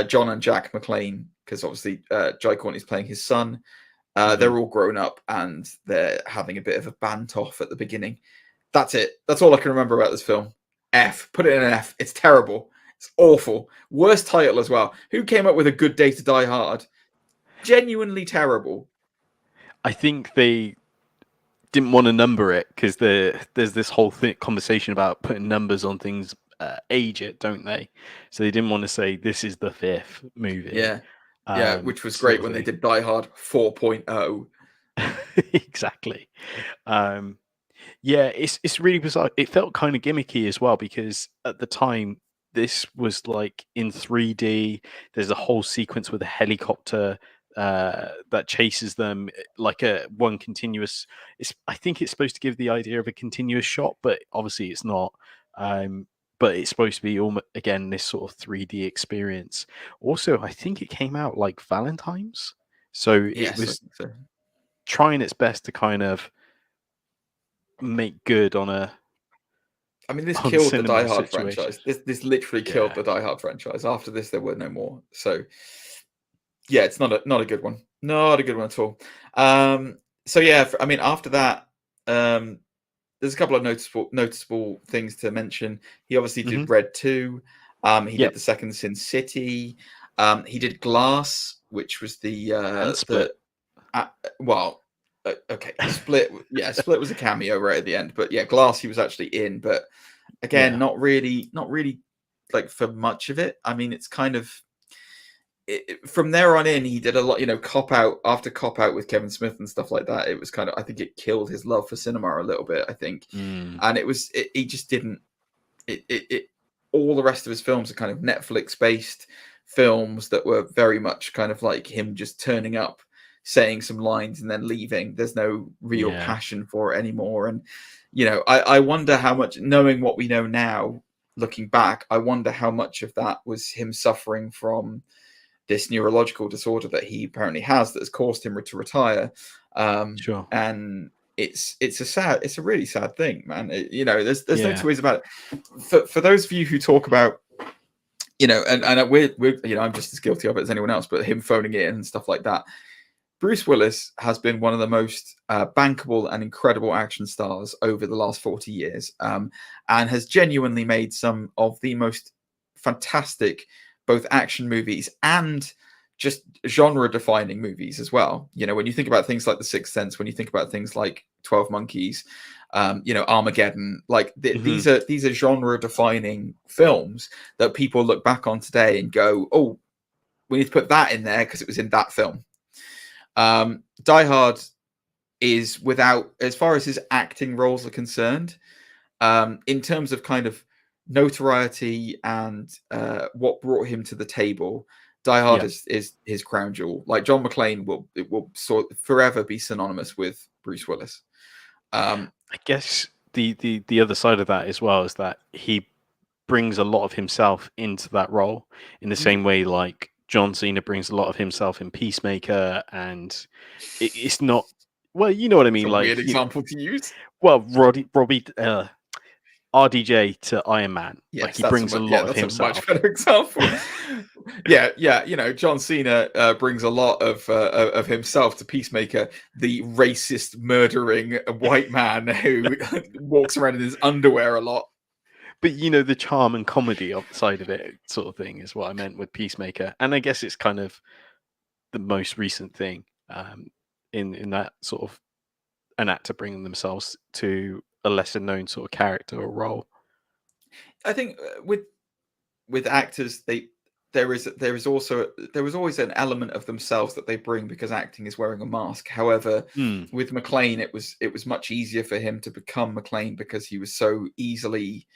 John and Jack McClane, because obviously Jai Courtney's playing his son. They're all grown up and they're having a bit of a bant off at the beginning. That's it. That's all I can remember about this film. F. Put it in an F. It's terrible. It's awful. Worst title as well. Who came up with A Good Day to Die Hard? Genuinely terrible. I think they didn't want to number it because there's this whole conversation about putting numbers on things age it, don't they? So they didn't want to say this is the 5th movie. Yeah, which was great when they did Die Hard 4.0. Exactly. Yeah, it's really bizarre. It felt kind of gimmicky as well because at the time this was like in 3D. There's a whole sequence with a helicopter that chases them like a one continuous. I think it's supposed to give the idea of a continuous shot, but obviously it's not. But it's supposed to be again this sort of 3D experience. Also, I think it came out like Valentine's, so Yes, it was trying its best to kind of make good on a. I mean, this killed the Die Hard situation. franchise. This literally killed the Die Hard franchise. After this, there were no more. So, yeah, it's not a good one. Not a good one at all. So yeah, I mean, after that, there's a couple of noticeable things to mention. He obviously did Red 2. He did the second Sin City. He did Glass, which was the Split. Okay, Split. Yeah, Split was a cameo right at the end, but yeah, Glass he was actually in, but again, not really like for much of it. I mean, it's kind of from there on in, he did a lot, Cop Out after Cop Out with Kevin Smith and stuff like that. It was kind of, I think it killed his love for cinema a little bit, I think, and he just didn't. All the rest of his films are kind of Netflix based films that were very much kind of like him just turning up, saying some lines and then leaving. There's no real passion for it anymore. And, I wonder how much, knowing what we know now, looking back, I wonder how much of that was him suffering from this neurological disorder that he apparently has that has caused him to retire. Sure. And it's a really sad thing, man. There's no two ways about it. For those of you who talk about, and we're I'm just as guilty of it as anyone else, but him phoning it in and stuff like that. Bruce Willis has been one of the most bankable and incredible action stars over the last 40 years, and has genuinely made some of the most fantastic both action movies and just genre-defining movies as well. When you think about things like The Sixth Sense, when you think about things like 12 Monkeys, Armageddon, like these are genre-defining films that people look back on today and go, oh, we need to put that in there because it was in that film. Die Hard is without, as far as his acting roles are concerned, in terms of kind of notoriety and what brought him to the table, Die Hard is his crown jewel. Like John McClane will sort of forever be synonymous with Bruce Willis. I guess the other side of that as well is that he brings a lot of himself into that role in the same way like John Cena brings a lot of himself in Peacemaker, and it's not, well, you know what I mean. It's a like weird example to use. Well, Robbie RDJ to Iron Man. Yes, like he brings a lot of himself. That's a much better example. yeah. John Cena brings a lot of himself to Peacemaker, the racist, murdering white man who walks around in his underwear a lot. But the charm and comedy side of it, sort of thing, is what I meant with Peacemaker. And I guess it's kind of the most recent thing in that sort of an actor bringing themselves to a lesser known sort of character or role. I think with actors, there was always an element of themselves that they bring because acting is wearing a mask. However, with McClane, it was much easier for him to become McClane because he was so easily.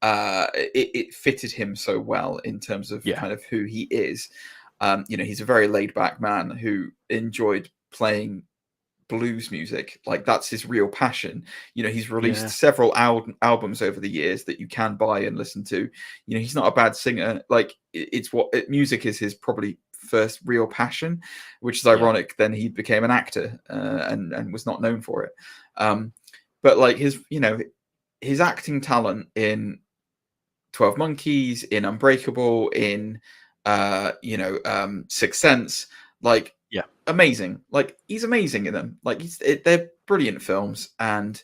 It fitted him so well in terms of kind of who he is. He's a very laid back man who enjoyed playing blues music. Like that's his real passion. He's released several albums over the years that you can buy and listen to. He's not a bad singer. Like music is his probably first real passion, which is ironic. Then he became an actor and was not known for it. But like his acting talent in 12 Monkeys, in Unbreakable, in Sixth Sense, like amazing. Like he's amazing in them. Like they're brilliant films, and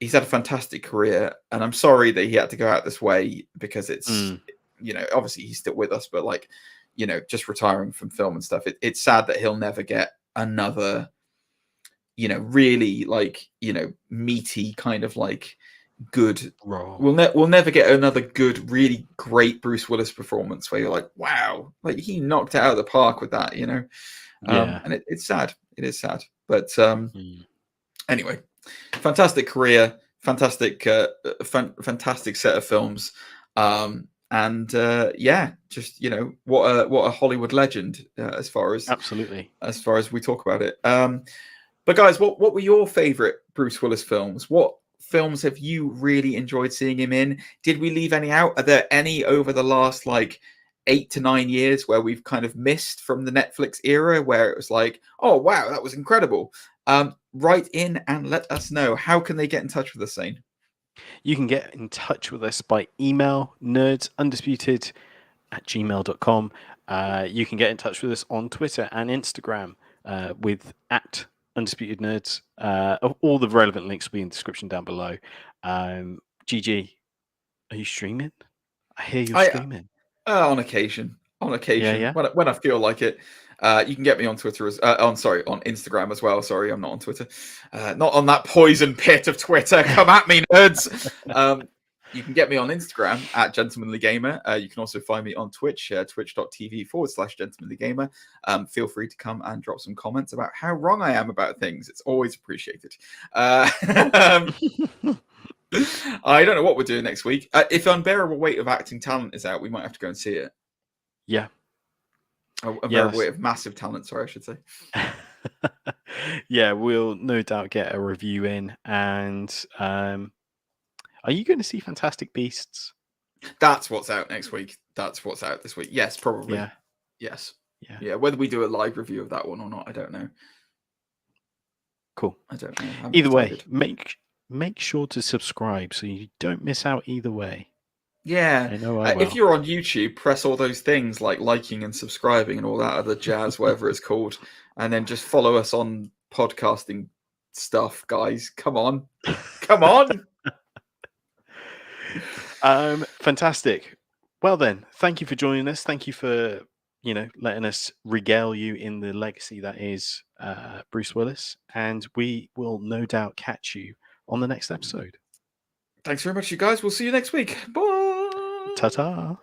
he's had a fantastic career. And I'm sorry that he had to go out this way because it's you know, obviously he's still with us, but like, you know, just retiring from film and stuff. It's sad that he'll never get another, you know, really like, you know, meaty kind of like good. We'll never get another good, really great Bruce Willis performance where you're like, wow, like he knocked it out of the park with that, you know. And it's sad. It is sad, but anyway, fantastic career, fantastic set of films, and just, you know, what a Hollywood legend, as far as we talk about it. But guys, what were your favorite Bruce Willis films? What films have you really enjoyed seeing him in? Did we leave any out? Are there any over the last like 8 to 9 years where we've kind of missed from the Netflix era, where it was like, oh wow, that was incredible? Write in and let us know. How can they get in touch with us, Zane? You can get in touch with us by email, nerdsundisputed@gmail.com. You can get in touch with us on Twitter and Instagram with @Undisputed Nerds. All the relevant links will be in the description down below. GG, are you streaming? I hear you're streaming. On occasion. Yeah. When I feel like it. You can get me on Twitter on Instagram as well. Sorry, I'm not on Twitter. Not on that poison pit of Twitter. Come at me, nerds. You can get me on Instagram @GentlemanlyGamer. You can also find me on Twitch, twitch.tv/GentlemanlyGamer. Feel free to come and drop some comments about how wrong I am about things. It's always appreciated. I don't know what we're doing next week. If Unbearable Weight of Acting Talent is out, we might have to go and see it. Yeah. Unbearable Weight of Massive Talent, sorry, I should say. Yeah, we'll no doubt get a review in. And are you going to see Fantastic Beasts? That's what's out next week. That's what's out this week. Yes, probably. Yeah. Yes. Yeah. Whether we do a live review of that one or not, I don't know. Cool. I don't know. Either way, make sure to subscribe so you don't miss out either way. Yeah. I know I will. If you're on YouTube, press all those things like liking and subscribing and all that other jazz, whatever it's called. And then just follow us on podcasting stuff, guys. Come on. Come on. Fantastic. Well then, thank you for joining us. Thank you for, you know, letting us regale you in the legacy that is Bruce Willis. And we will no doubt catch you on the next episode. Thanks very much, you guys. We'll see you next week. Bye. Ta-ta.